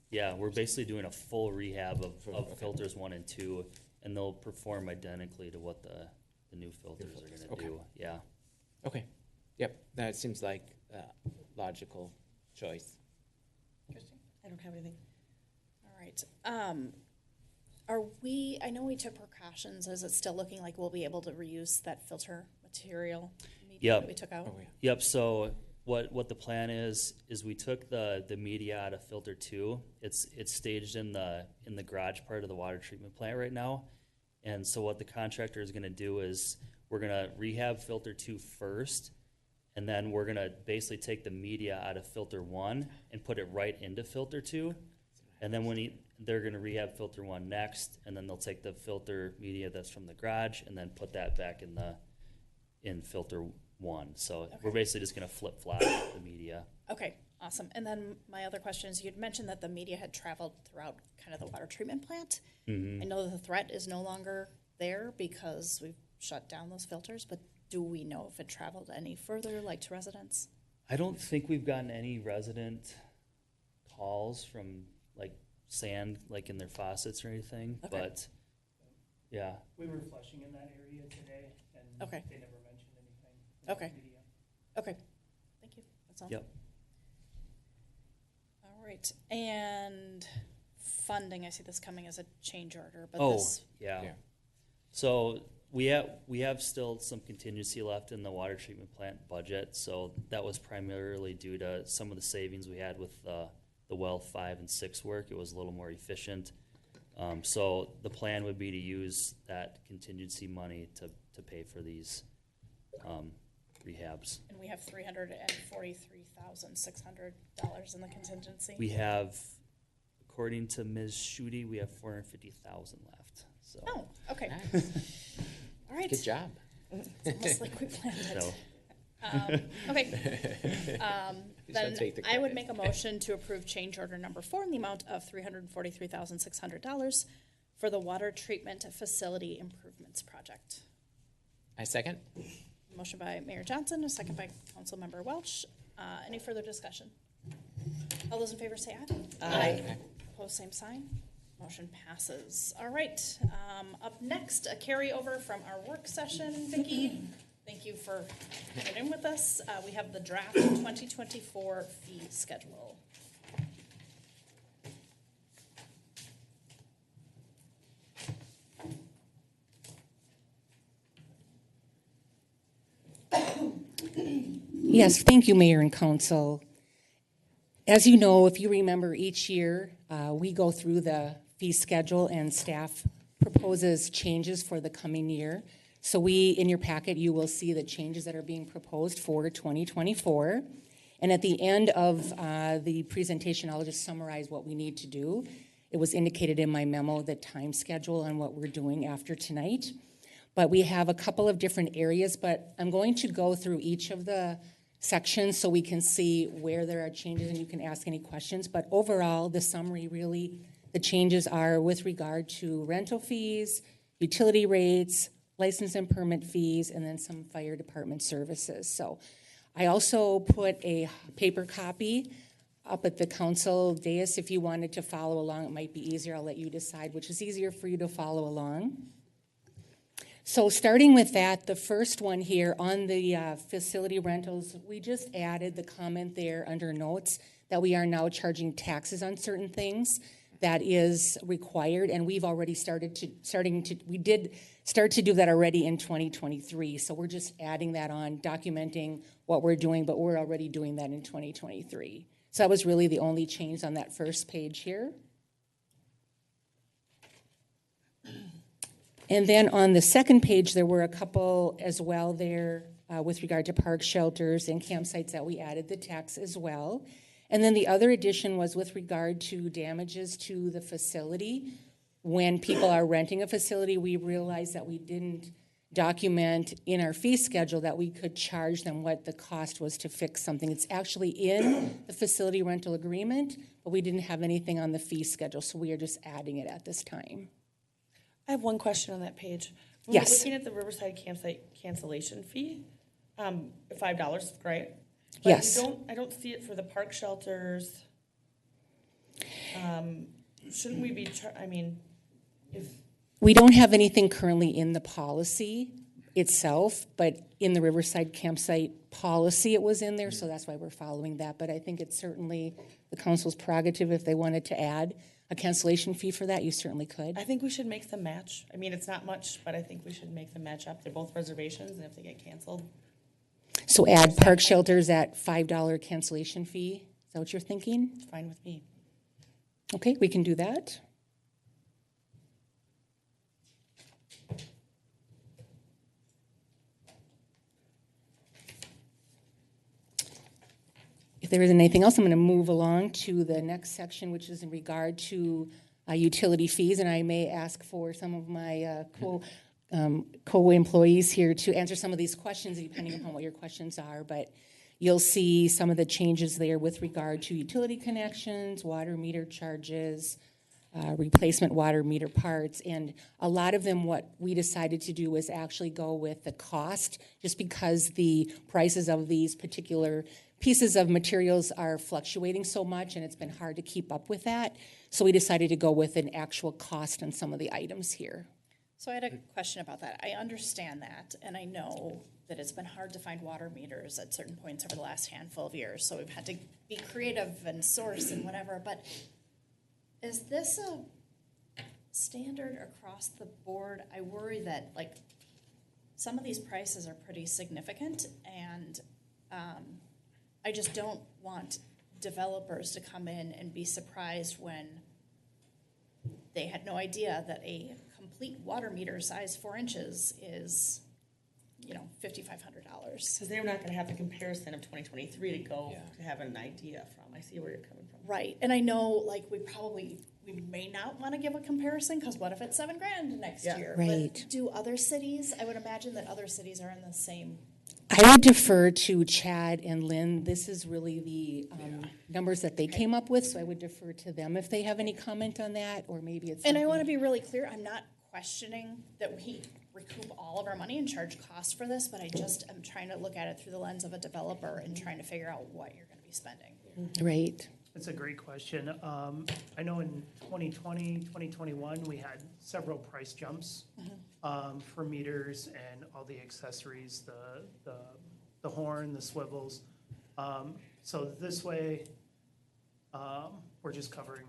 yeah, we're basically doing a full rehab of filters 1 and 2, and they'll perform identically to what the new filters are going to do. Yeah. Okay. Yep. That seems like a logical choice. I don't have anything. All right. I know we took precautions. Is it still looking like we'll be able to reuse that filter material media Yep. that we took out? Oh, yeah. Yep. So what the plan is we took the media out of filter 2. It's staged in the garage part of the water treatment plant right now. And so what the contractor is going to do is we're going to rehab filter 2 first, and then we're going to basically take the media out of filter 1 and put it right into filter 2. And then they're going to rehab filter 1 next, and then they'll take the filter media that's from the garage and then put that back in filter 1. So we're basically just going to flip-flop the media. Okay, awesome. And then my other question is, you'd mentioned that the media had traveled throughout kind of the water treatment plant. Mm-hmm. I know that the threat is no longer there because we've shut down those filters, but do we know if it traveled any further, like to residents? I don't think we've gotten any resident calls from sand in their faucets or anything, Okay. but yeah. We were flushing in that area today, and Okay. they never mentioned anything. in Okay. the media. Okay, thank you. That's all. Yep. All right, and funding, I see this coming as a change order, but Oh, this, yeah. Yeah. So we have still some contingency left in the water treatment plant budget. So that was primarily due to some of the savings we had with the well 5 and 6 work. It was a little more efficient. So the plan would be to use that contingency money to pay for these rehabs. and we have $343,600 in the contingency. We have, according to Ms. Schutte, we have 450,000 left, so. Oh, okay. Nice. All right. Good job. It's almost like we planned it. So, Okay. Then take the I would credit. make a motion to approve change order number 4 in the amount of $343,600 for the water treatment facility improvements project. I second. Motion by Mayor Johnson, a second by Councilmember Welch. Any further discussion? All those in favor say aye. Aye. Opposed, same sign. Motion passes. All right. Up next, a carryover from our work session, Vicki. Thank you for coming in with us. We have the draft 2024 fee schedule. Yes, thank you, Mayor and Council. As you know, if you remember, each year we go through the fee schedule and staff proposes changes for the coming year. So in your packet, you will see the changes that are being proposed for 2024. And at the end of the presentation, I'll just summarize what we need to do. It was indicated in my memo, the time schedule and what we're doing after tonight. But we have a couple of different areas, but I'm going to go through each of the sections so we can see where there are changes and you can ask any questions. But overall, the summary really, the changes are with regard to rental fees, utility rates, license and permit fees, and then some fire department services. So I also put a paper copy up at the council dais. If you wanted to follow along, it might be easier. I'll let you decide which is easier for you to follow along. So starting with that, the first one here on the facility rentals, we just added the comment there under notes that we are now charging taxes on certain things. That is required, and we've already we did start to do that already in 2023. So we're just adding that on, documenting what we're doing, but we're already doing that in 2023. So that was really the only change on that first page here. And then on the second page, there were a couple as well there with regard to park shelters and campsites that we added the tax as well. And then the other addition was with regard to damages to the facility. When people are renting a facility, we realized that we didn't document in our fee schedule that we could charge them what the cost was to fix something. It's actually in the facility rental agreement, but we didn't have anything on the fee schedule, so we are just adding it at this time. I have one question on that page. When Yes. we're looking at the Riverside campsite cancellation fee, $5, right? But Yes. I don't see it for the park shelters. Shouldn't we be, if, We don't have anything currently in the policy itself, but in the Riverside campsite policy, it was in there, so that's why we're following that. But I think it's certainly the council's prerogative. If they wanted to add a cancellation fee for that, you certainly could. I think we should make them match. I mean, it's not much, but I think we should make them match up. They're both reservations, and if they get canceled. So add park shelters at $5 cancellation fee. Is that what you're thinking? It's fine with me. Okay, we can do that. If there isn't anything else, I'm going to move along to the next section, which is in regard to utility fees, and I may ask for some of my co-employees here to answer some of these questions, depending upon what your questions are, but you'll see some of the changes there with regard to utility connections, water meter charges, replacement water meter parts, and a lot of them, what we decided to do was actually go with the cost, just because the prices of these particular pieces of materials are fluctuating so much, and it's been hard to keep up with that. So we decided to go with an actual cost on some of the items here. So I had a question about that. I understand that, and I know that it's been hard to find water meters at certain points over the last handful of years, so we've had to be creative and source and whatever, but is this a standard across the board? I worry that, like, some of these prices are pretty significant, and I just don't want developers to come in and be surprised when they had no idea that a complete water meter size 4 inches is $5,500. Because they're not gonna have the comparison of 2023 to go Yeah. to have an idea from. I see where you're coming from. Right, and I know, like, we may not want to give a comparison, because what if it's $7,000 next Yeah. year? Right. But do other cities, I would imagine that other cities are in the same, I would defer to Chad and Lynn. This is really the numbers that they came up with, so I would defer to them if they have any comment on that, or maybe it's. and I want to something- be really clear, I'm not questioning that we recoup all of our money and charge costs for this, but I just am trying to look at it through the lens of a developer and trying to figure out what you're going to be spending. Right. That's a great question. I know in 2020, 2021, we had several price jumps for meters and all the accessories, the horn, the swivels. So this way, we're just covering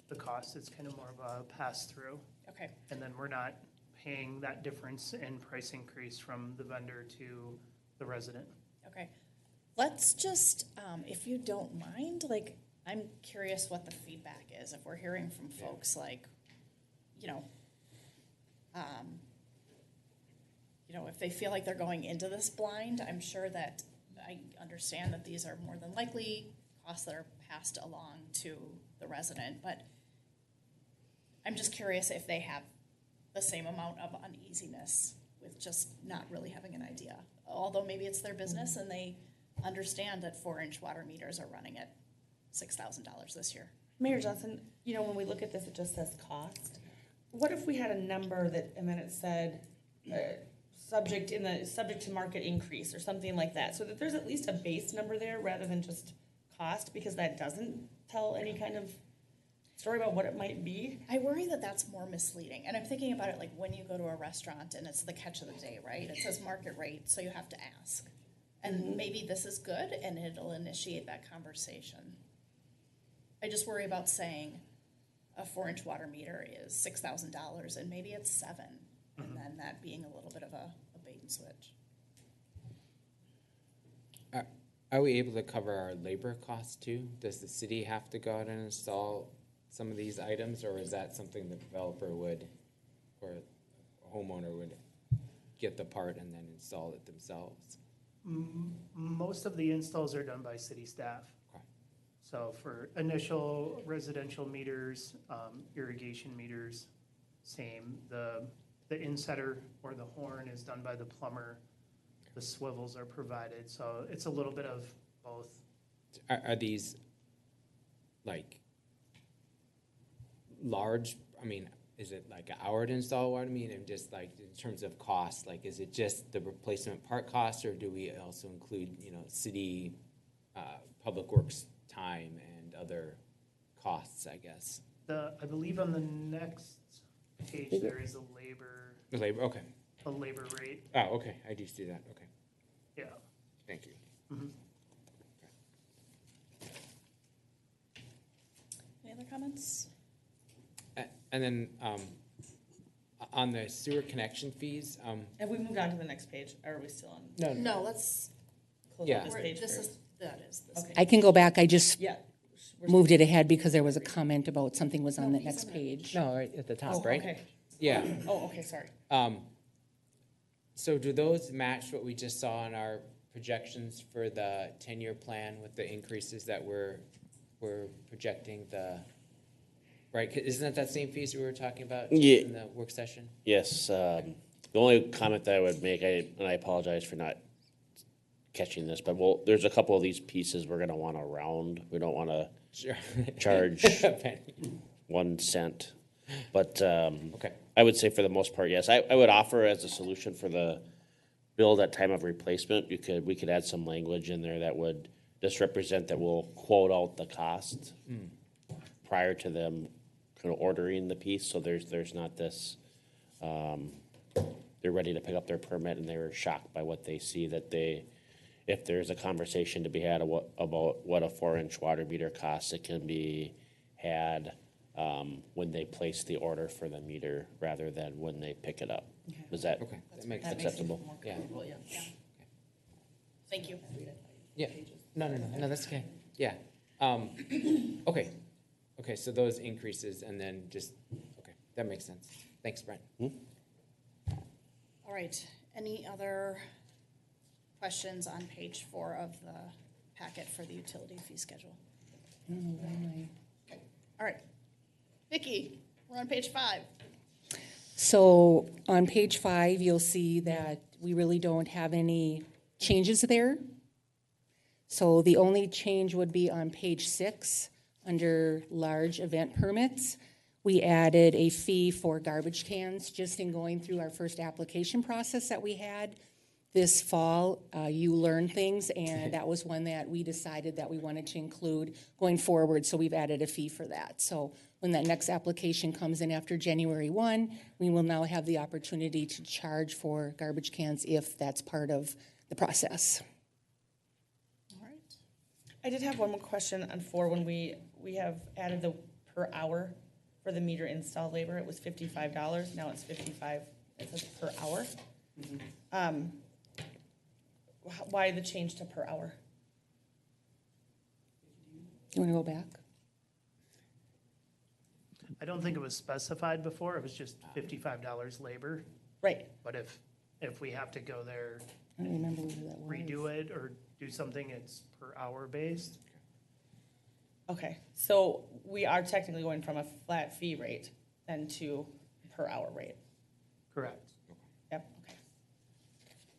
the cost. It's kind of more of a pass-through. Okay, And then we're not paying that difference in price increase from the vendor to the resident. okay. Let's just, if you don't mind, like, I'm curious what the feedback is, if we're hearing from folks like, if they feel like they're going into this blind. I'm sure that I understand that these are more than likely costs that are passed along to the resident, but I'm just curious if they have the same amount of uneasiness with just not really having an idea. Although maybe it's their business and they understand that 4-inch water meters are running at $6,000 this year. Mayor Johnson, when we look at this, it just says cost. What if we had a number that, and then it said, subject to market increase or something like that, so that there's at least a base number there rather than just cost, because that doesn't tell any kind of story about what it might be. I worry that that's more misleading. And I'm thinking about it like when you go to a restaurant and it's the catch of the day, right? It says market rate, so you have to ask. And maybe this is good and it'll initiate that conversation. I just worry about saying a 4-inch water meter is $6,000 and maybe it's $7,000, and then that being a little bit of a bait and switch. Are we able to cover our labor costs too? Does the city have to go out and install some of these items, or is that something the developer would, or a homeowner would get the part and then install it themselves? Most of the installs are done by city staff. Okay. So for initial residential meters, irrigation meters, same. The insetter or the horn is done by the plumber. The swivels are provided, so it's a little bit of both. Are these like large? I mean, is it like an hour to install one? I mean, and just like in terms of cost, like is it just the replacement part cost, or do we also include city public works time and other costs? I guess I believe on the next page there is a labor the labor. Okay. rate. Oh, okay. I do see that. Okay. Yeah. Thank you. Any other comments? And then on the sewer connection fees, Have we moved on to the next page, or are we still on? No, let's, Close Yeah. out this page first. this. Okay. I can go back. I just Yeah. moved it ahead because there was a comment about something was on the next page. no, right at the top, Oh, right? okay. Yeah. Oh, okay, sorry. So do those match what we just saw in our projections for the 10-year plan with the increases that we're projecting right? 'Cause isn't that same fees we were talking about Yeah. in the work session? Yes, the only comment that I would make, and I apologize for not catching this, but there's a couple of these pieces we're gonna wanna round. We don't wanna Sure. charge Penny. 1 cent. But, Okay. I would say for the most part, yes. I would offer as a solution for the build at time of replacement, we could add some language in there that would just represent that we'll quote out the cost prior to them kind of ordering the piece, so there's not this, they're ready to pick up their permit and they're shocked by what they see, if there's a conversation to be had about what a 4-inch water meter costs, it can be had when they place the order for the meter rather than when they pick it up. Is that Okay. That makes That sense. makes it acceptable? more Yeah. comfortable, yeah. Thank you. Yeah. No, that's okay. Yeah. Okay. Okay, so those increases and then okay, that makes sense. Thanks, Brent. All right, Any other questions on page 4 of the packet for the utility fee schedule? Okay. All right. Vicki, we're on page 5. So on page 5, you'll see that we really don't have any changes there. So the only change would be on page 6, under large event permits. We added a fee for garbage cans just in going through our first application process that we had this fall. You learn things, and that was one that we decided that we wanted to include going forward, so we've added a fee for that. So when that next application comes in after January 1, we will now have the opportunity to charge for garbage cans if that's part of the process. All right. I did have one more question on 4. When we have added the per hour for the meter install labor, it was $55. Now it's 55. It says per hour. Why the change to per hour? You want to go back? I don't think it was specified before, it was just $55 labor, Right. but if we have to go there, I don't remember whether that was. redo it or do something, it's per hour based. Okay, so we are technically going from a flat fee rate then to per hour rate. Correct. Yep, okay.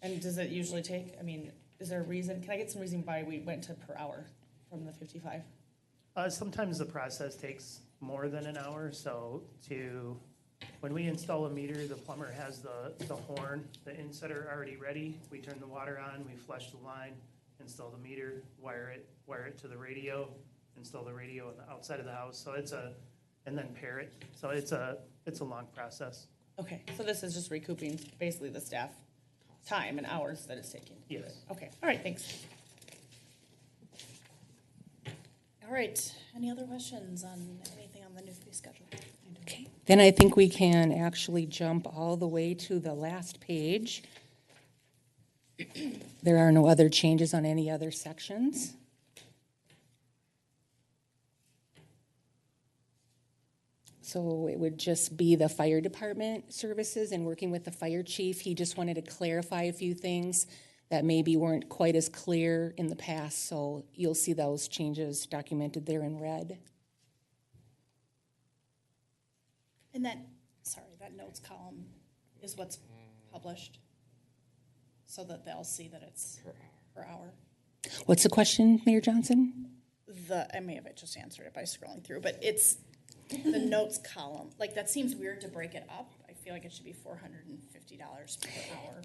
And does it usually take, I mean, is there a reason, can I get some reason why we went to per hour from the 55? Sometimes the process takes more than an hour, so when we install a meter, the plumber has the horn, the insetter already ready. We turn the water on, we flush the line, install the meter, wire it to the radio, install the radio on the outside of the house. So and then pair it. So it's a long process. Okay, so this is just recouping basically the staff time and hours that it's taking? Yes. Okay, all right, thanks. All right. Any other questions on anything on the new fee schedule? Okay. Then I think we can actually jump all the way to the last page. There are no other changes on any other sections. So it would just be the fire department services and working with the fire chief. He just wanted to clarify a few things that maybe weren't quite as clear in the past. So you'll see those changes documented there in red. And that notes column is what's published so that they'll see that it's per hour. What's the question, Mayor Johnson? I may have just answered it by scrolling through, but it's the notes column. Like, that seems weird to break it up. I feel like it should be $450 per hour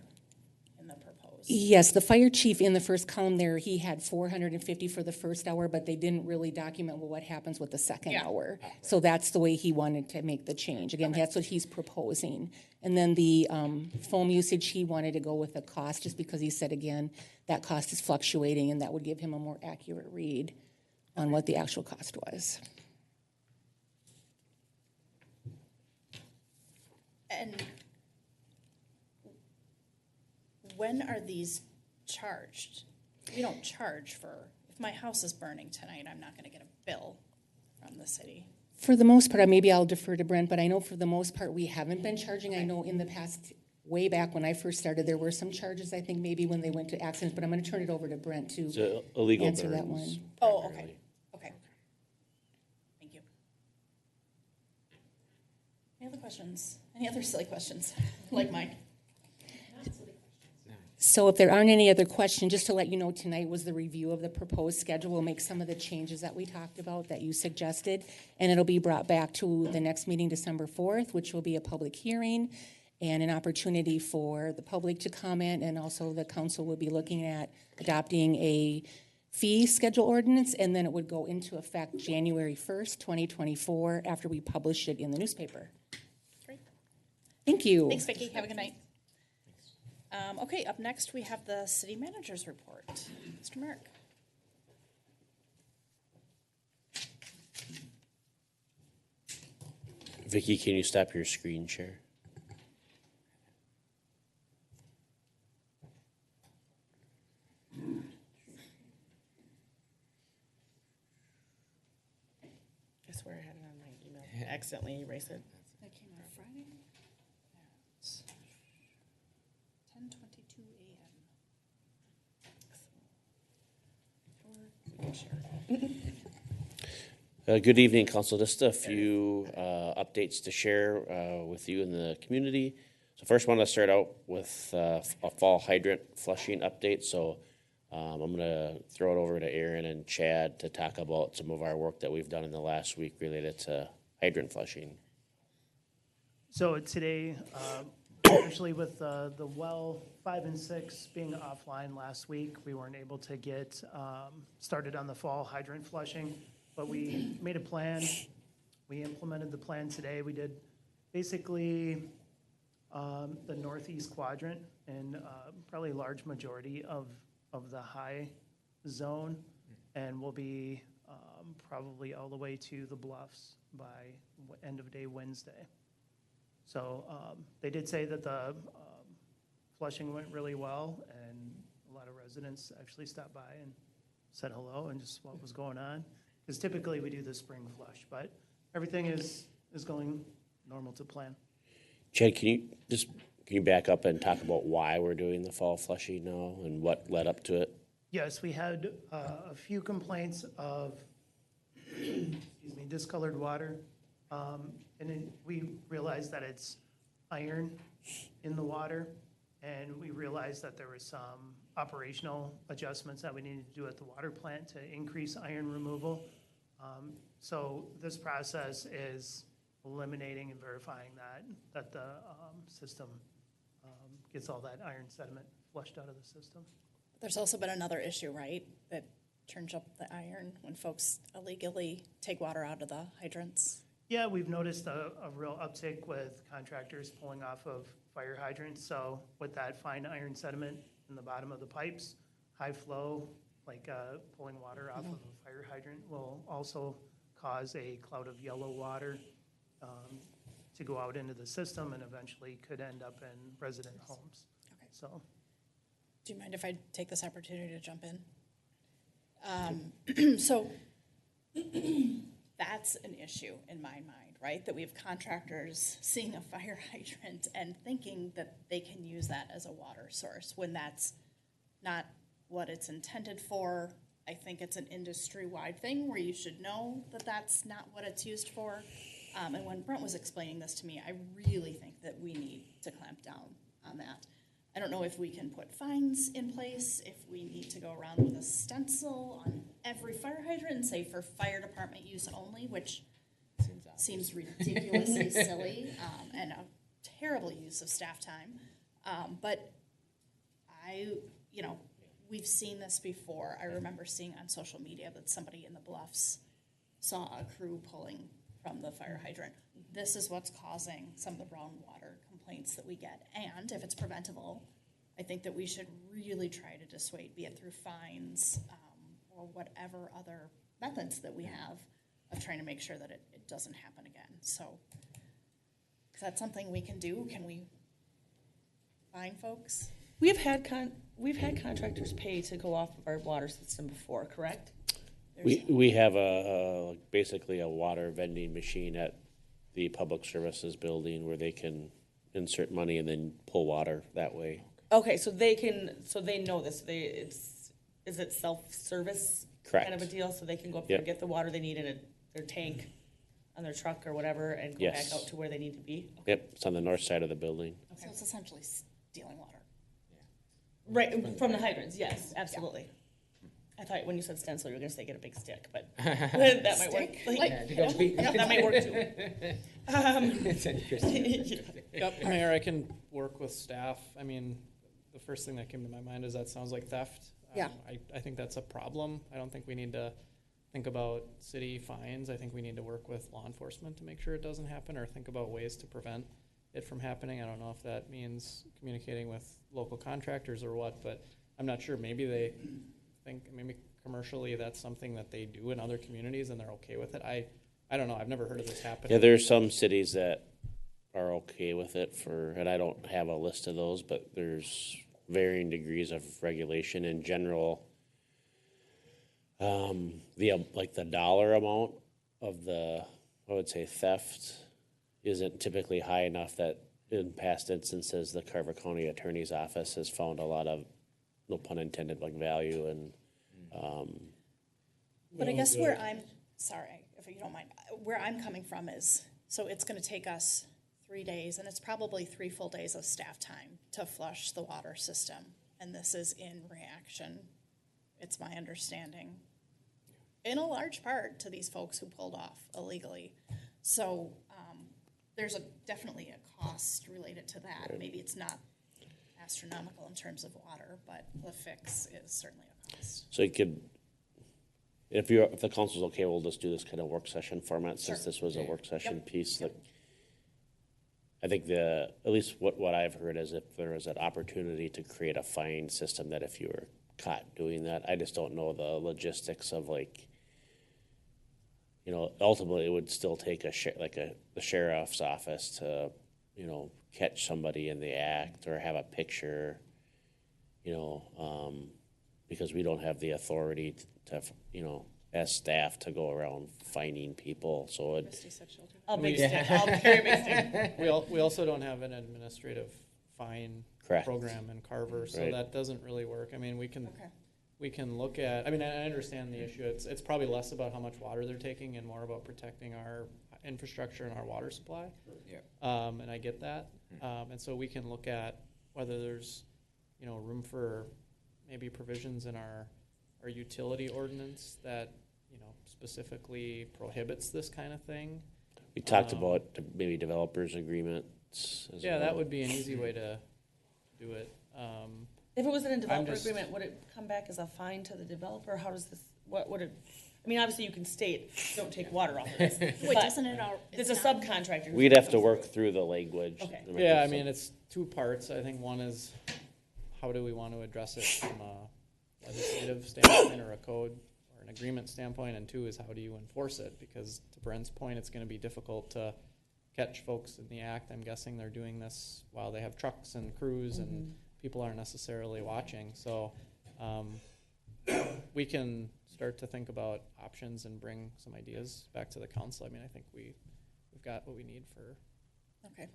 in the proposed. Yes, the fire chief in the first column there, he had $450 for the first hour, but they didn't really document what happens with the second hour. So that's the way he wanted to make the change. Again, that's what he's proposing. And then the foam usage, he wanted to go with the cost just because he said, again, that cost is fluctuating and that would give him a more accurate read on what the actual cost was. And when are these charged? We don't charge for, if my house is burning tonight, I'm not going to get a bill from the city. For the most part, maybe I'll defer to Brent, but I know for the most part, we haven't been charging. I know in the past, way back when I first started, there were some charges, I think, maybe when they went to accidents, but I'm going to turn it over to Brent to So illegal answer that burns. one. Oh, okay. Okay. Thank you. Any other questions? Any other silly questions like mine? So if there aren't any other questions, just to let you know, tonight was the review of the proposed schedule. We'll make some of the changes that we talked about that you suggested, and it'll be brought back to the next meeting, December 4th, which will be a public hearing and an opportunity for the public to comment, and also the council will be looking at adopting a fee schedule ordinance, and then it would go into effect January 1st, 2024, after we publish it in the newspaper. Great. Thank you. Thanks, Vicki. Have a good night. Okay, up next we have the city manager's report. Mr. Merrick. Vicki, can you stop your screen share? I swear I had it on my email. I accidentally erased it. That came out Friday. 10:20. Good evening, council. Just a few updates to share with you in the community. So first, want to start out with a fall hydrant flushing update. So I'm going to throw it over to Aaron and Chad to talk about some of our work that we've done in the last week related to hydrant flushing. So today, especially with the well 5 and 6 being offline last week, we weren't able to get started on the fall hydrant flushing, but we made a plan. We implemented the plan today. We did basically the northeast quadrant and probably a large majority of the high zone, and we'll be probably all the way to the bluffs by end of day Wednesday. So they did say that the flushing went really well, and a lot of residents actually stopped by and said hello and just what was going on. Because typically we do the spring flush, but everything is going normal to plan. Chad, can you back up and talk about why we're doing the fall flushing now and what led up to it? Yes, we had a few complaints of discolored water. And then we realized that it's iron in the water, and we realized that there was some operational adjustments that we needed to do at the water plant to increase iron removal. So this process is eliminating and verifying that the system gets all that iron sediment flushed out of the system. There's also been another issue, right, that turns up the iron when folks illegally take water out of the hydrants. Yeah, we've noticed a real uptick with contractors pulling off of fire hydrants. So with that fine iron sediment in the bottom of the pipes, high flow, like pulling water off of a fire hydrant, will also cause a cloud of yellow water to go out into the system and eventually could end up in resident homes. Okay. So, Do you mind if I take this opportunity to jump in? So that's an issue in my mind, right? That we have contractors seeing a fire hydrant and thinking that they can use that as a water source when that's not what it's intended for. I think it's an industry-wide thing where you should know that that's not what it's used for. And when Brent was explaining this to me, I really think that we need to clamp down on that. I don't know if we can put fines in place, if we need to go around with a stencil on every fire hydrant and say for fire department use only, which seems ridiculously silly and a terrible use of staff time. But we've seen this before. I remember seeing on social media that somebody in the Bluffs saw a crew pulling from the fire hydrant. This is what's causing some of the brown water complaints that we get. And if it's preventable, I think that we should really try to dissuade, be it through fines or whatever other methods that we have of trying to make sure that it doesn't happen again. So is that something we can do? Can we fine folks? We've had contractors pay to go off of our water system before, correct? We have basically a water vending machine at the public services building where they can insert money and then pull water that way. Okay, so they know this. Is it self-service Correct. kind of a deal? So they can go up there and get the water they need in their tank on their truck or whatever and go Yes. back out to where they need to be? Okay. Yep, it's on the north side of the building. Okay. So it's essentially stealing water. Right, from the hydrants, yes, absolutely. I thought when you said stencil, you were going to say get a big stick, but that might work. That might work too. Yep, Mayor, I can work with staff. I mean, the first thing that came to my mind is that sounds like theft. Yeah. I think that's a problem. I don't think we need to think about city fines. I think we need to work with law enforcement to make sure it doesn't happen or think about ways to prevent it from happening. I don't know if that means communicating with local contractors or what, but I'm not sure. Maybe they think, maybe commercially that's something that they do in other communities and they're okay with it. I don't know. I've never heard of this happening. Yeah, there's some cities that are okay with it and I don't have a list of those, but there's varying degrees of regulation in general. The dollar amount of the, I would say, theft isn't typically high enough that in past instances, the Carver County Attorney's Office has found a lot of, no pun intended, like value and But I guess where I'm, sorry, if you don't mind, where I'm coming from is, so it's gonna take us 3 days, and it's probably 3 full days of staff time to flush the water system. And this is in reaction, it's my understanding, in a large part to these folks who pulled off illegally. So, there's definitely a cost related to that. Maybe it's not astronomical in terms of water, but the fix is certainly a cost. So you could, if the council's okay, we'll just do this kind of work session format, since this was a work session piece. Like, I think at least what I've heard is if there is an opportunity to create a fine system, that if you were caught doing that, I just don't know the logistics of, like, you know, ultimately it would still take the sheriff's office to, you know, catch somebody in the act or have a picture, you know, because we don't have the authority to, you know, as staff to go around finding people. So I'll carry a big stick. We also don't have an administrative fine program in Carver, so that doesn't really work. I mean, we can look at, I mean, I understand the issue. It's probably less about how much water they're taking and more about protecting our infrastructure and our water supply. Yeah. And I get that. And so we can look at whether there's, you know, room for maybe provisions in our utility ordinance that, you know, specifically prohibits this kind of thing. We talked about maybe developers agreements as well. That would be an easy way to do it. If it was in a developer agreement, would it come back as a fine to the developer? How does this, what would it, I mean, obviously you can state, don't take water off of this. Wait, doesn't it it's a subcontractor. We'd have to work through the language. Okay. Yeah, I mean, it's 2 parts. I think one is, how do we want to address it from a legislative standpoint or a code or an agreement standpoint? And 2 is, how do you enforce it? Because to Brent's point, it's going to be difficult to catch folks in the act. I'm guessing they're doing this while they have trucks and crews and people aren't necessarily watching. So we can start to think about options and bring some ideas back to the council. I mean, I think we've got what we need for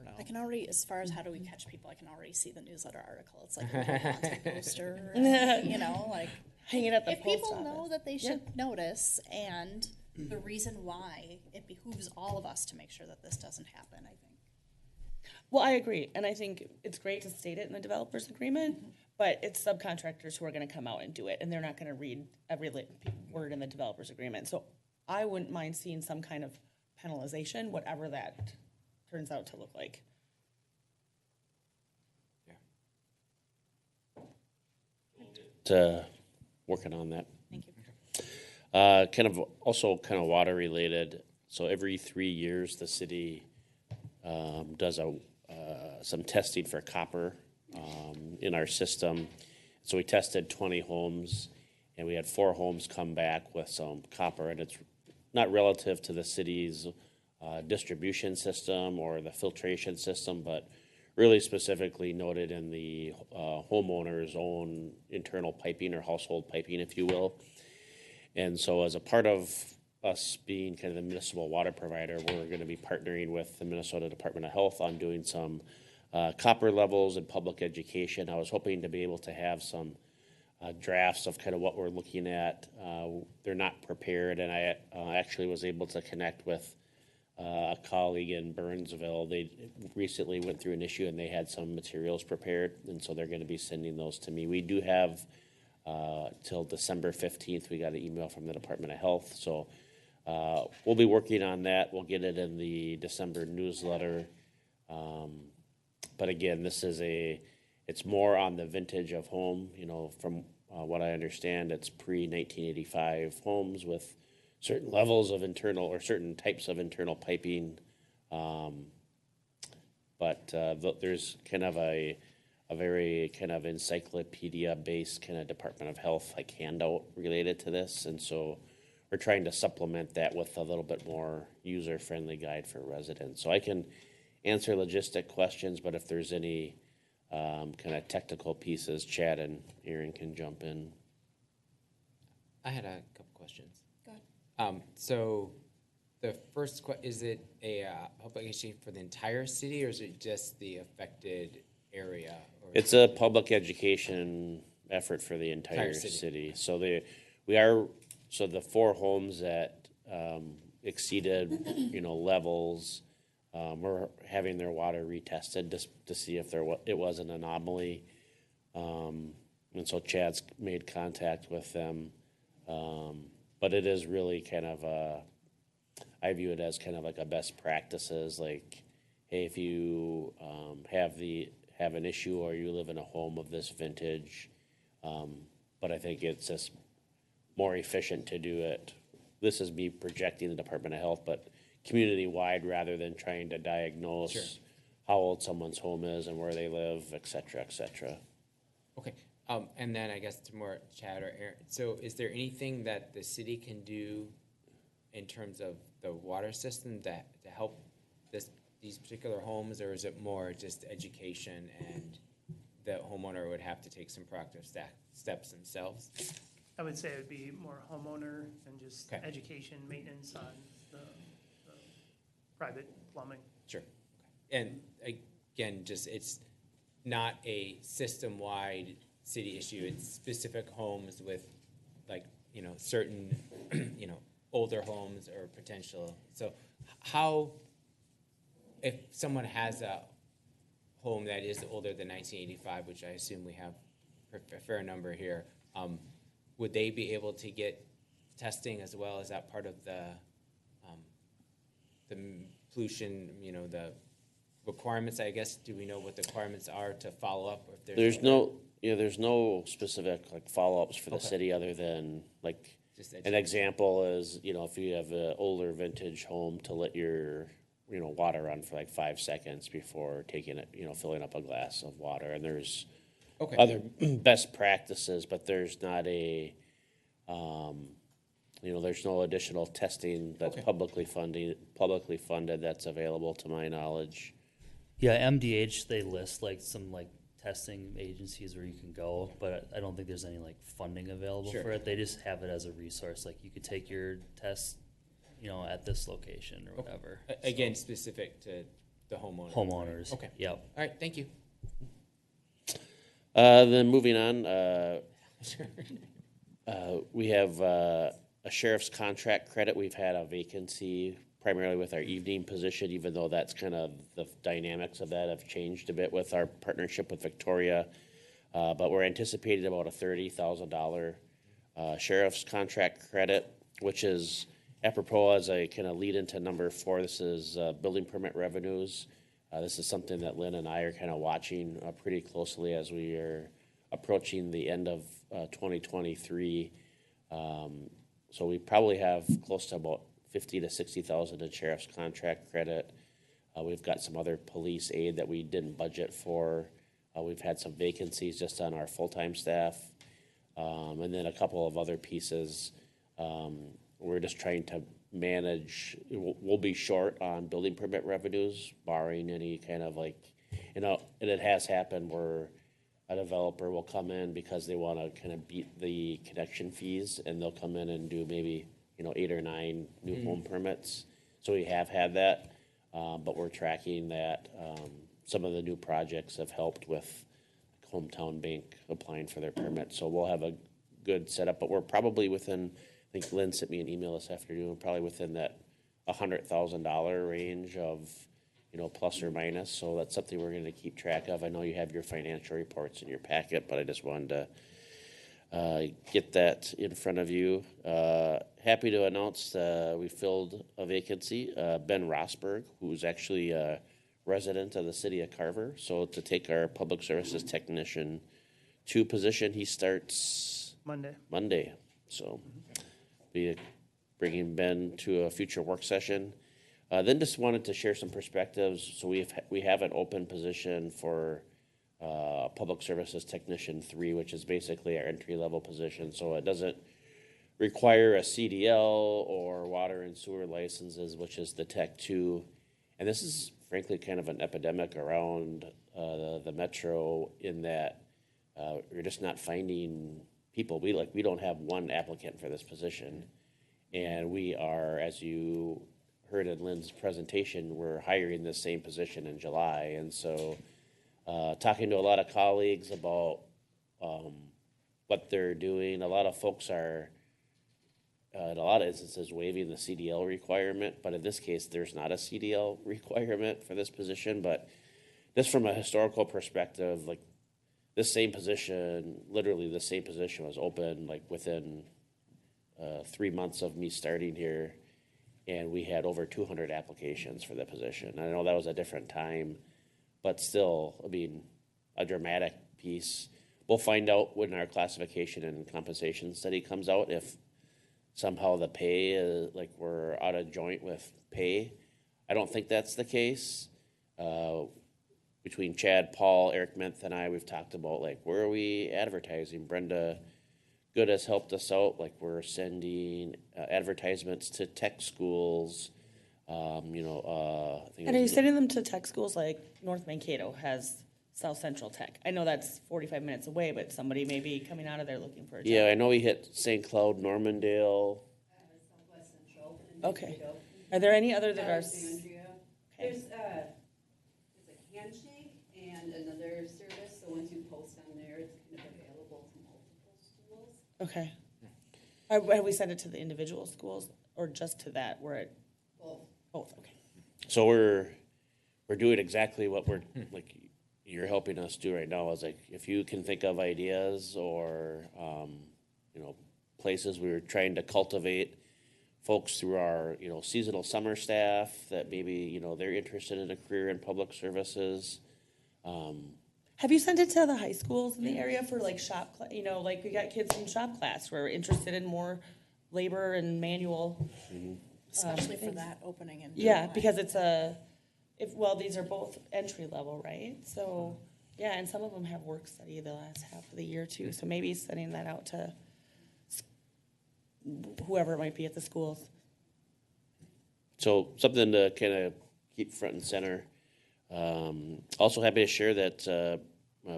now. I can already, as far as how do we catch people, I can already see the newsletter article. It's like a little wanted poster, and, you know, like hang it at the if post people office. know that they should notice, and the reason why, it behooves all of us to make sure that this doesn't happen, I think. Well, I agree, and I think it's great to state it in the developer's agreement, but it's subcontractors who are going to come out and do it, and they're not going to read every word in the developer's agreement. So I wouldn't mind seeing some kind of penalization, whatever that turns out to look like. Working on that. Thank you. Kind of water related. So every 3 years, the city does some testing for copper in our system. So we tested 20 homes, and we had 4 homes come back with some copper, and it's not relative to the city's distribution system or the filtration system, but really specifically noted in the homeowner's own internal piping or household piping, if you will. And so as a part of us being kind of the municipal water provider, we're going to be partnering with the Minnesota Department of Health on doing some copper levels and public education. I was hoping to be able to have some drafts of kind of what we're looking at. They're not prepared, and I actually was able to connect with a colleague in Burnsville. They recently went through an issue and they had some materials prepared, and so they're going to be sending those to me. We do have till December 15th. We got an email from the Department of Health, so we'll be working on that. We'll get it in the December newsletter. But again, it's more on the vintage of home. You know, from what I understand, it's pre-1985 homes with certain levels of internal or certain types of internal piping. But there's kind of a very kind of encyclopedia-based kind of Department of Health like handout related to this. And so we're trying to supplement that with a little bit more user-friendly guide for residents. So I can answer logistic questions, but if there's any kind of technical pieces, Chad and Aaron can jump in. I had a couple questions. Go ahead. So the first is it a publication for the entire city, or is it just the affected area? Or It's a public education effort for the entire city. So we are So the 4 homes that exceeded, levels, were having their water retested just to see if it was an anomaly. And so Chad's made contact with them. But it is really kind of I view it as kind of like a best practices, like, hey, if you have an issue or you live in a home of this vintage, but I think it's just more efficient to do it. This is me projecting the Department of Health, but community-wide rather than trying to diagnose how old someone's home is and where they live, et cetera, et cetera. Okay, and then I guess to more Chad or Aaron, so is there anything that the city can do in terms of the water system to help these particular homes, or is it more just education and the homeowner would have to take some proactive steps themselves? I would say it would be more homeowner and just Okay. education, maintenance on the private plumbing. Sure. And again, just it's not a system-wide city issue. It's specific homes with certain, older homes or potential. So how, if someone has a home that is older than 1985, which I assume we have a fair number here, would they be able to get testing as well? Is that part of the pollution, the requirements, I guess? Do we know what the requirements are to follow up? Or if There's no specific follow-ups for the city other than Just an example is, if you have an older vintage home, to let your, water run for 5 seconds before taking it, filling up a glass of water. And there's other best practices, but there's not there's no additional testing that's publicly funded that's available to my knowledge. Yeah, MDH, they list some testing agencies where you can go, but I don't think there's any funding available for it. They just have it as a resource. You could take your test, at this location or whatever. Again, specific to the homeowner. Homeowners. Okay. Yep. All right, thank you. Then moving on, we have a sheriff's contract credit. We've had a vacancy primarily with our evening position, even though that's kind of the dynamics of that have changed a bit with our partnership with Victoria. But we're anticipating about a $30,000 sheriff's contract credit, which is apropos as I kind of lead into number 4. This is building permit revenues. This is something that Lynn and I are kind of watching pretty closely as we are approaching the end of 2023. So we probably have close to about 50 to 60,000 in sheriff's contract credit. We've got some other police aid that we didn't budget for. We've had some vacancies just on our full-time staff, and then a couple of other pieces. We're just trying to manage. We'll be short on building permit revenues, barring any kind of and it has happened where a developer will come in because they want to kind of beat the connection fees, and they'll come in and do maybe 8 or 9 new home permits. So we have had that, but we're tracking that. Some of the new projects have helped with Hometown Bank applying for their permit, so we'll have a good setup. But we're probably within. I think Lynn sent me an email this afternoon. Probably within that $100,000 range of plus or minus. So that's something we're going to keep track of. I know you have your financial reports in your packet, but I just wanted to get that in front of you. Happy to announce we filled a vacancy. Ben Rosberg, who's actually a resident of the city of Carver, so to take our public services technician 2 position, he starts Monday. So be bringing Ben to a future work session. Then just wanted to share some perspectives. So we have an open position for Public Services Technician 3, which is basically our entry-level position. So it doesn't require a CDL or water and sewer licenses, which is the Tech 2. And this is frankly kind of an epidemic around the metro in that we're just not finding people. We don't have one applicant for this position. And we are, as you heard in Lynn's presentation, we're hiring this same position in July. And so talking to a lot of colleagues about what they're doing, a lot of folks are in a lot of instances, waiving the CDL requirement, but in this case, there's not a CDL requirement for this position, but just from a historical perspective, like, this same position, literally the same position was open, like, within 3 months of me starting here, and we had over 200 applications for the position. I know that was a different time, but still, I mean, a dramatic piece. We'll find out when our classification and compensation study comes out if somehow the pay is, like, we're out of joint with pay. I don't think that's the case. Between Chad, Paul, Eric Menth, and I, we've talked about, like, where are we advertising? Brenda Good has helped us out. Like, we're sending advertisements to tech schools. I think And it are you was- sending them to tech schools like North Mankato has South Central Tech? I know that's 45 minutes away, but somebody may be coming out of there looking for a job. Yeah, I know we hit St. Cloud, Normandale. Okay. Are there any other that are? Alexandria. Okay. There's a handshake and another service, so once you post on there, it's kind of available to multiple schools. Okay. Have we sent it to the individual schools or just to that where it? Both. Both, okay. So we're doing exactly what we're, like, you're helping us do right now, is like, if you can think of ideas or, places, we were trying to cultivate folks through our, seasonal summer staff that maybe, they're interested in a career in public services. Have you sent it to the high schools in the area for like shop, like we got kids in shop class who are interested in more labor and manual. Especially for that opening in Yeah, July. because it's these are both entry level, right? So, yeah, and some of them have work study the last half of the year too. So maybe sending that out to whoever it might be at the schools. So something to kind of keep front and center. Also happy to share that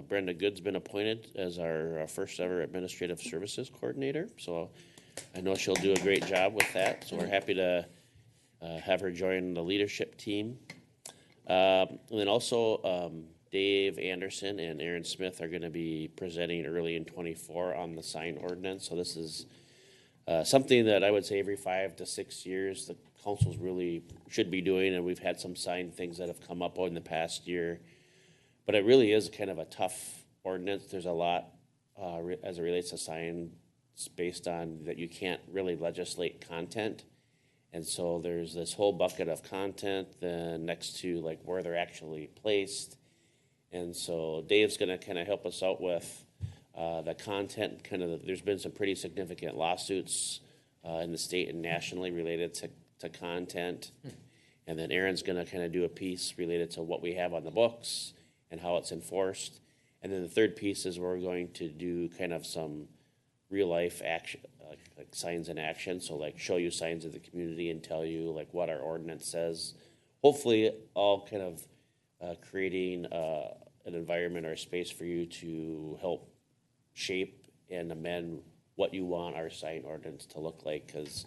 Brenda Good's been appointed as our first ever administrative services coordinator. So I know she'll do a great job with that. So we're happy to have her join the leadership team. And then also Dave Anderson and Aaron Smith are going to be presenting early in 24 on the sign ordinance. So this is something that I would say every 5 to 6 years the councils really should be doing, and we've had some sign things that have come up in the past year. But it really is kind of a tough ordinance. There's a lot as it relates to signs based on that you can't really legislate content. And so there's this whole bucket of content then next to like where they're actually placed. And so Dave's going to kind of help us out with the content. There's been some pretty significant lawsuits in the state and nationally related to content. And then Aaron's going to kind of do a piece related to what we have on the books and how it's enforced. And then the third piece is we're going to do kind of some real life action, like signs in action. So like show you signs of the community and tell you like what our ordinance says. Hopefully all kind of creating an environment or a space for you to help shape and amend what you want our sign ordinance to look like. Because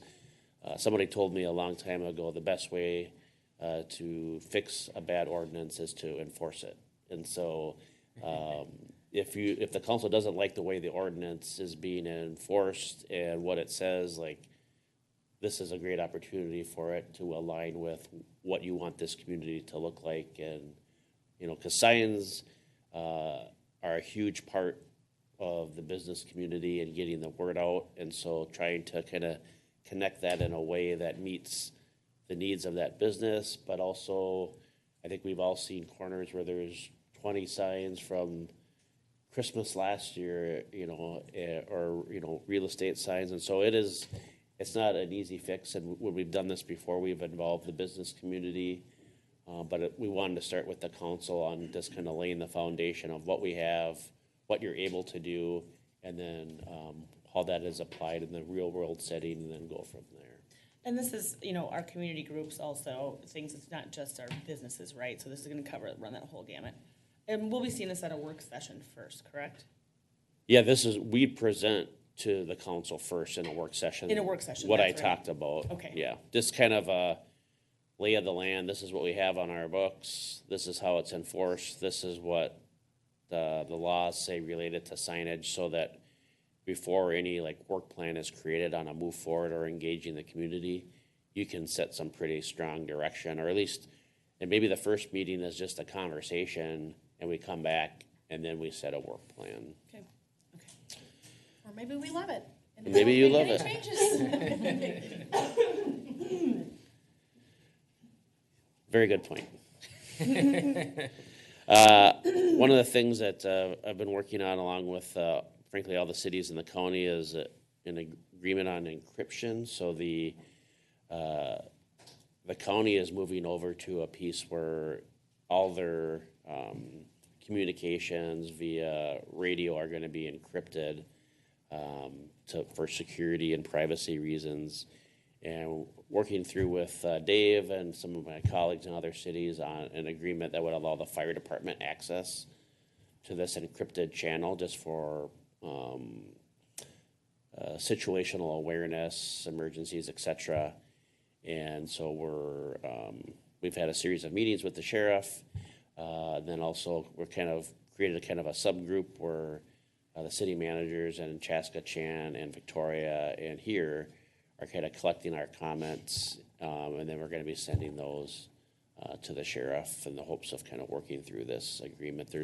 somebody told me a long time ago the best way to fix a bad ordinance is to enforce it. And so if the council doesn't like the way the ordinance is being enforced and what it says, like, this is a great opportunity for it to align with what you want this community to look like. And, because signs are a huge part of the business community and getting the word out. And so trying to kind of connect that in a way that meets the needs of that business, but also I think we've all seen corners where there's 20 signs from Christmas last year, or real estate signs. And so it's not an easy fix. And when we've done this before, we've involved the business community. But we wanted to start with the council on just kind of laying the foundation of what we have, what you're able to do, and then how that is applied in the real world setting, and then go from there. And this is, our community groups also, things, it's not just our businesses, right? So this is going to run that whole gamut. And we'll be seeing this at a work session first, correct? Yeah, we present to the council first in a work session. In a work session, What I that's right. talked about. Okay. Yeah, just kind of a lay of the land. This is what we have on our books. This is how it's enforced. This is what the laws say related to signage, so that before any like work plan is created on a move forward or engaging the community, you can set some pretty strong direction, or at least, and maybe the first meeting is just a conversation and we come back and then we set a work plan. Okay. Okay. Or maybe we love it. And Maybe you don't love make it. any changes. Very good point. One of the things that I've been working on, along with frankly all the cities in the county, is an agreement on encryption. So the county is moving over to a piece where all their communications via radio are going to be encrypted for security and privacy reasons. And working through with Dave and some of my colleagues in other cities on an agreement that would allow the fire department access to this encrypted channel just for situational awareness, emergencies, etc. And so we've had a series of meetings with the sheriff. Then also we're created a subgroup where the city managers and Chaska, Chan, and Victoria and here are kind of collecting our comments, and then we're going to be sending those to the sheriff in the hopes of kind of working through this agreement.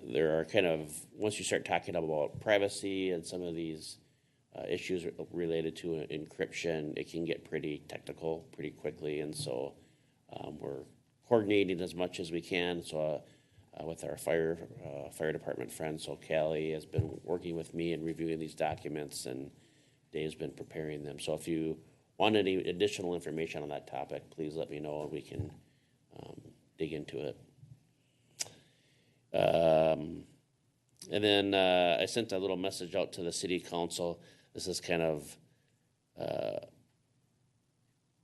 There are once you start talking about privacy and some of these issues related to encryption, it can get pretty technical pretty quickly, and so we're coordinating as much as we can. So with our fire department friends, so Callie has been working with me and reviewing these documents, and Dave's been preparing them. So if you want any additional information on that topic, please let me know and we can dig into it. And then I sent a little message out to the city council. This is kind of a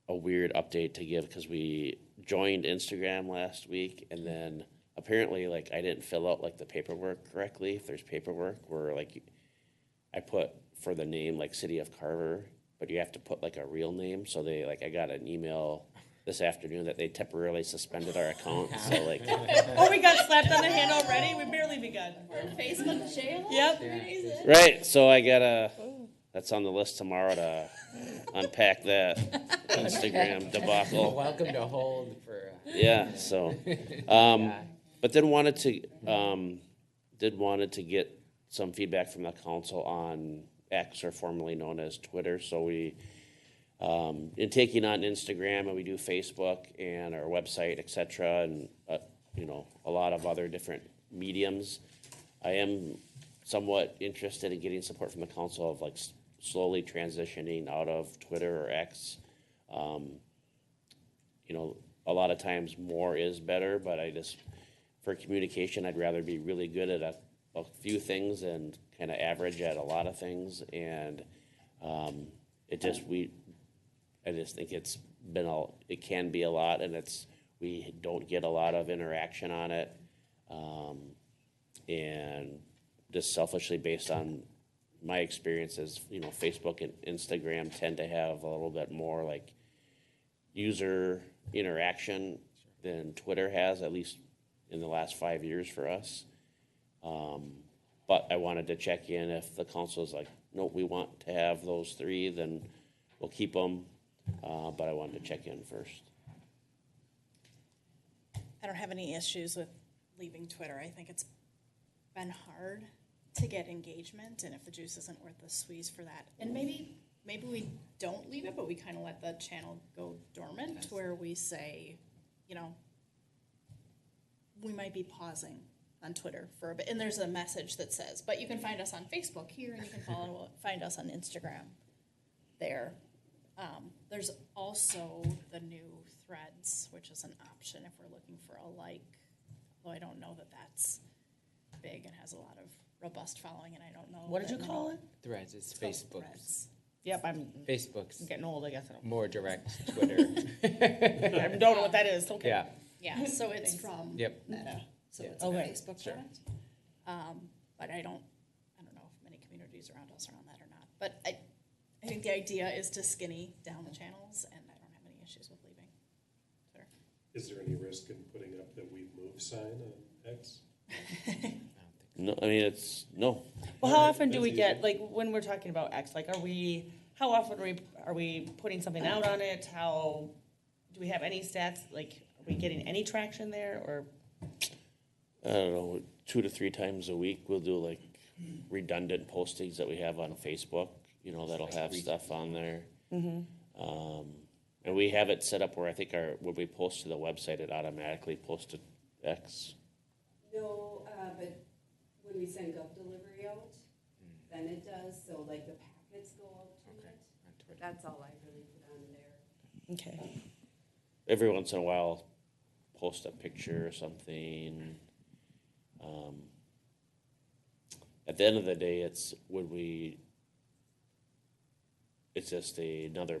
weird update to give because we joined Instagram last week, and then apparently I didn't fill out the paperwork correctly. If there's paperwork where I put for the name City of Carver, but you have to put a real name. So I got an email this afternoon that they temporarily suspended our account. So Oh, we got slapped on the hand already? We barely begun. Facebook jail? Yep. right. So that's on the list tomorrow to unpack that Instagram debacle. Welcome to hold for. Yeah. So, but then wanted to get some feedback from the council on X, or formerly known as Twitter. So we, in taking on Instagram, and we do Facebook and our website, etc., and a lot of other different mediums. I am somewhat interested in getting support from the council of slowly transitioning out of Twitter or X. A lot of times more is better, but for communication, I'd rather be really good at a few things and kind of average at a lot of things. And I just think it can be a lot, and we don't get a lot of interaction on it. And just selfishly based on my experiences, Facebook and Instagram tend to have a little bit more user interaction than Twitter has, at least in the last 5 years for us. But I wanted to check in if the council is nope, we want to have those three, then we'll keep them. But I wanted to check in first. I don't have any issues with leaving Twitter. I think it's been hard to get engagement, and if the juice isn't worth the squeeze for that, and maybe we don't leave it, but we kind of let the channel go dormant, where we say, we might be pausing on Twitter for a bit, and there's a message that says, but you can find us on Facebook here, and you can find us on Instagram there. There's also the new Threads, which is an option if we're looking for a although I don't know that that's big and has a lot of robust following, and I don't know. What did you call it? Threads. It's It's called Facebook. Threads. Yep, I'm Facebook's getting old, I guess. I more direct Twitter. don't know what that is. Okay. Yeah. Yeah, so it's from Yep. Meta, so it's Okay, a Facebook sure. chat. But I don't know if many communities around us are on that or not. But I think the idea is to skinny down the channels, and I don't have any issues with leaving Twitter. Is there any risk in putting up the "We've moved" sign on X? I don't think No, I mean, it's, no. Well, how often do we get, like, when we're talking about X, like, how often are we putting something out on it? Do we have any stats, like, are we getting any traction there, or? I don't know, 2 to 3 times a week, we'll do like redundant postings that we have on Facebook, that'll have stuff on there. And we have it set up where I think when we post to the website, it automatically posts to X. No, but when we send gov delivery out, then it does, so like the packets go out to it. That's all I really put on there. Okay. Every once in a while, post a picture or something. At the end of the day, it's just another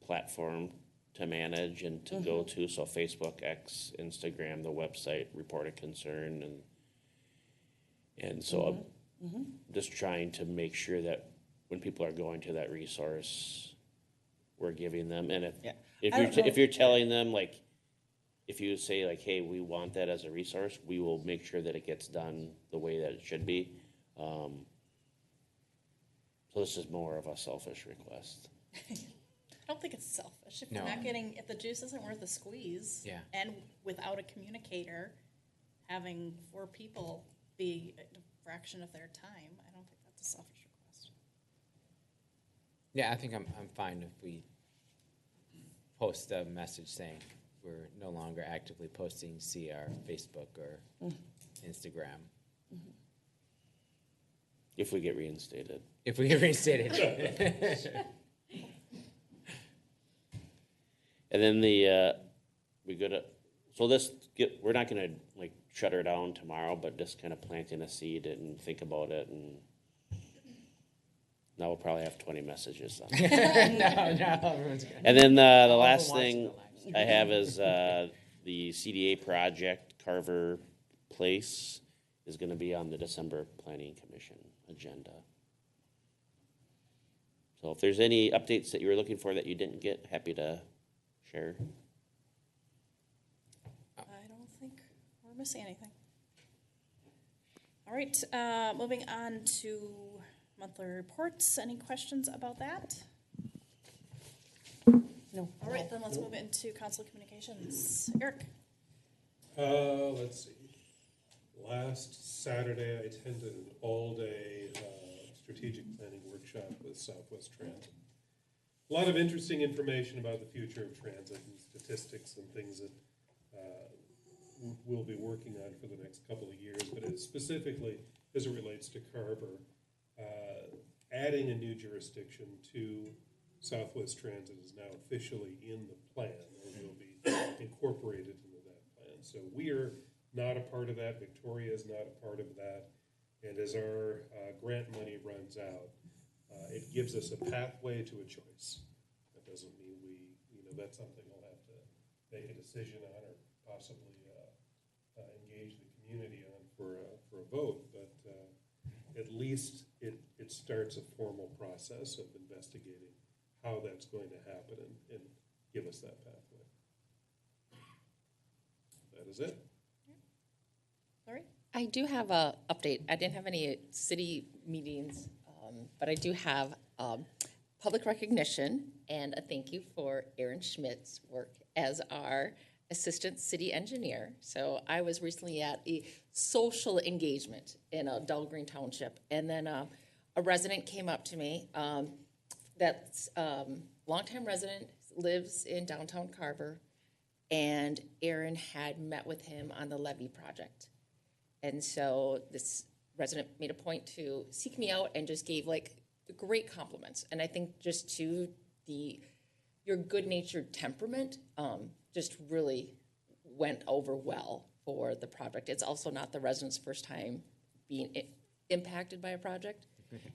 platform to manage and to go to. So Facebook, X, Instagram, the website, report a concern, and so I'm just trying to make sure that when people are going to that resource, we're giving them. And if you're telling them, like, if you say like, hey, we want that as a resource, we will make sure that it gets done the way that it should be. So this is more of a selfish request. I don't think it's selfish. If No. you're not getting, if the juice isn't worth the squeeze, Yeah. and without a communicator, having 4 people be a fraction of their time, I don't think that's a selfish request. Yeah, I think I'm fine if we post a message saying we're no longer actively posting, see our Facebook or Instagram. If we get reinstated. If we get reinstated. And then we're not gonna like shut her down tomorrow, but just kind of planting a seed and think about it, and now we'll probably have 20 messages on it. No, everyone's good. And then the All last watching thing the live stream. I have is the CDA project, Carver Place, is gonna be on the December Planning Commission agenda. So if there's any updates that you were looking for that you didn't get, happy to share. I don't think we're missing anything. All right, moving on to monthly reports. Any questions about that? No. All right, then let's move into council communications. Eric? Let's see. Last Saturday, I attended an all-day strategic planning workshop with Southwest Transit. A lot of interesting information about the future of transit and statistics and things that we'll be working on for the next couple of years, but specifically as it relates to Carver, adding a new jurisdiction to Southwest Transit is now officially in the plan and will be incorporated into that plan. So we are not a part of that. Victoria is not a part of that. And as our grant money runs out, it gives us a pathway to a choice. That doesn't mean that's something we'll have to make a decision on or possibly engage the community on for a vote. But at least it starts a formal process of investigating how that's going to happen and give us that pathway. That is it. Sorry? I do have a update. I didn't have any city meetings, but I do have public recognition and a thank you for Aaron Schmidt's work as our assistant city engineer. So I was recently at a social engagement in Dahlgreen Township, and then a resident came up to me. That's longtime resident, lives in downtown Carver, and Aaron had met with him on the levee project. And so this resident made a point to seek me out and just gave like great compliments. And I think just to your good-natured temperament just really went over well for the project. It's also not the residents' first time being impacted by a project.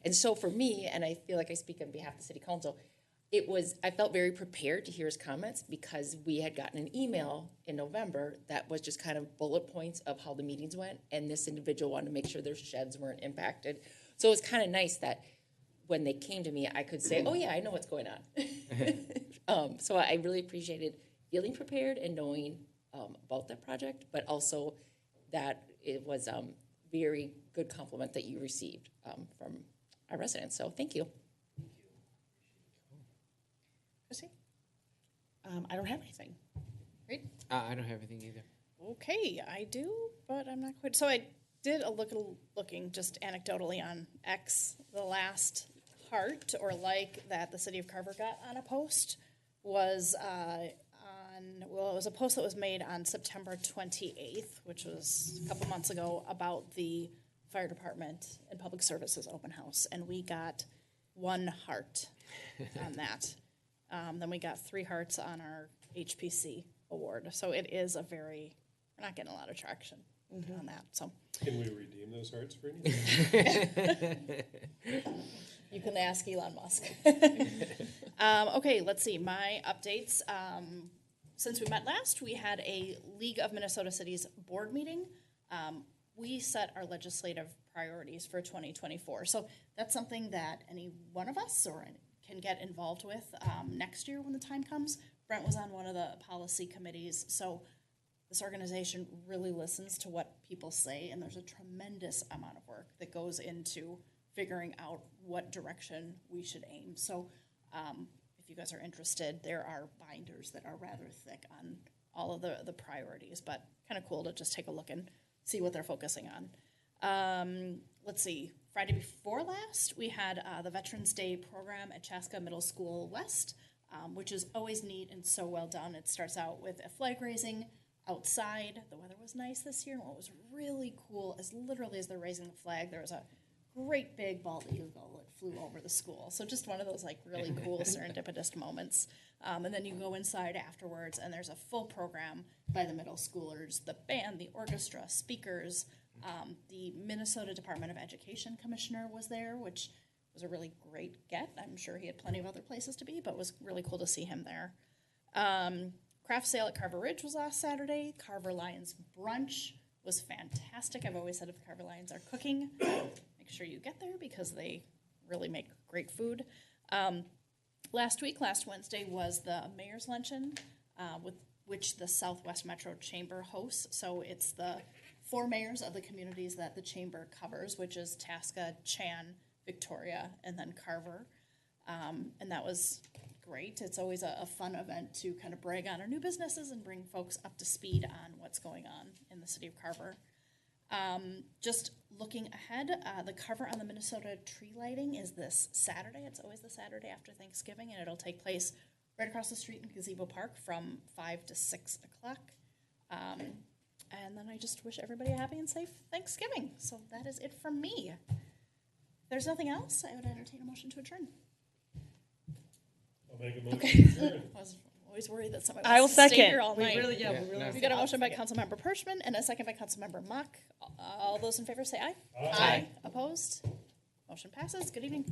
And so for me, and I feel like I speak on behalf of the city council, I felt very prepared to hear his comments because we had gotten an email in November that was just kind of bullet points of how the meetings went, and this individual wanted to make sure their sheds weren't impacted. So it was kind of nice that when they came to me, I could say, oh yeah, I know what's going on. So I really appreciated feeling prepared and knowing about that project, but also that it was very good compliment that you received from our residents. So thank you. Chrissy? I don't have anything. Great. I don't have anything either. Okay, I do, but I'm not quite. So I did a looking just anecdotally on X. The last heart or like that the city of Carver got on a post was it was a post that was made on September 28th, which was a couple months ago, about the fire department and public services open house, and we got 1 heart on that. Then we got 3 hearts on our HPC award. So it is we're not getting a lot of traction on that. So Can we redeem those hearts for anything? you can ask Elon Musk. Okay, let's see. My updates. Since we met last, we had a League of Minnesota Cities board meeting. We set our legislative priorities for 2024. So that's something that any one of us can get involved with next year when the time comes. Brent was on one of the policy committees, so this organization really listens to what people say, and there's a tremendous amount of work that goes into figuring out what direction we should aim. So if you guys are interested, there are binders that are rather thick on all of the priorities, but kind of cool to just take a look and see what they're focusing on. Let's see, Friday before last, we had the Veterans Day program at Chaska Middle School West, which is always neat and so well done. It starts out with a flag raising outside. The weather was nice this year, and what was really cool is literally as they're raising the flag, there was a great big bald eagle that flew over the school. So just one of those like really cool serendipitous moments. And then you go inside afterwards, and there's a full program by the middle schoolers, the band, the orchestra, speakers. The Minnesota Department of Education commissioner was there, which was a really great get. I'm sure he had plenty of other places to be, but it was really cool to see him there. Craft sale at Carver Ridge was last Saturday. Carver Lions brunch was fantastic. I've always said if the Carver Lions are cooking, make sure you get there because they really make great food. Last Wednesday, was the Mayor's Luncheon, with which the Southwest Metro Chamber hosts. So it's the 4 mayors of the communities that the chamber covers, which is Tasca, Chan, Victoria, and then Carver. And that was great. It's always a fun event to kind of brag on our new businesses and bring folks up to speed on what's going on in the city of Carver. Just looking ahead, the Carver on the Minnesota tree lighting is this Saturday. It's always the Saturday after Thanksgiving, and it'll take place right across the street in Gazebo Park from 5 to 6 o'clock. And then I just wish everybody a happy and safe Thanksgiving. So that is it from me. If there's nothing else, I would entertain a motion to adjourn. I'll make a motion to adjourn. I was always worried that somebody I will wants to stay second. here all night. We got a motion by Councilmember Pershman and a second by Councilmember Mock. All those in favor say aye. Aye. Opposed? Motion passes. Good evening.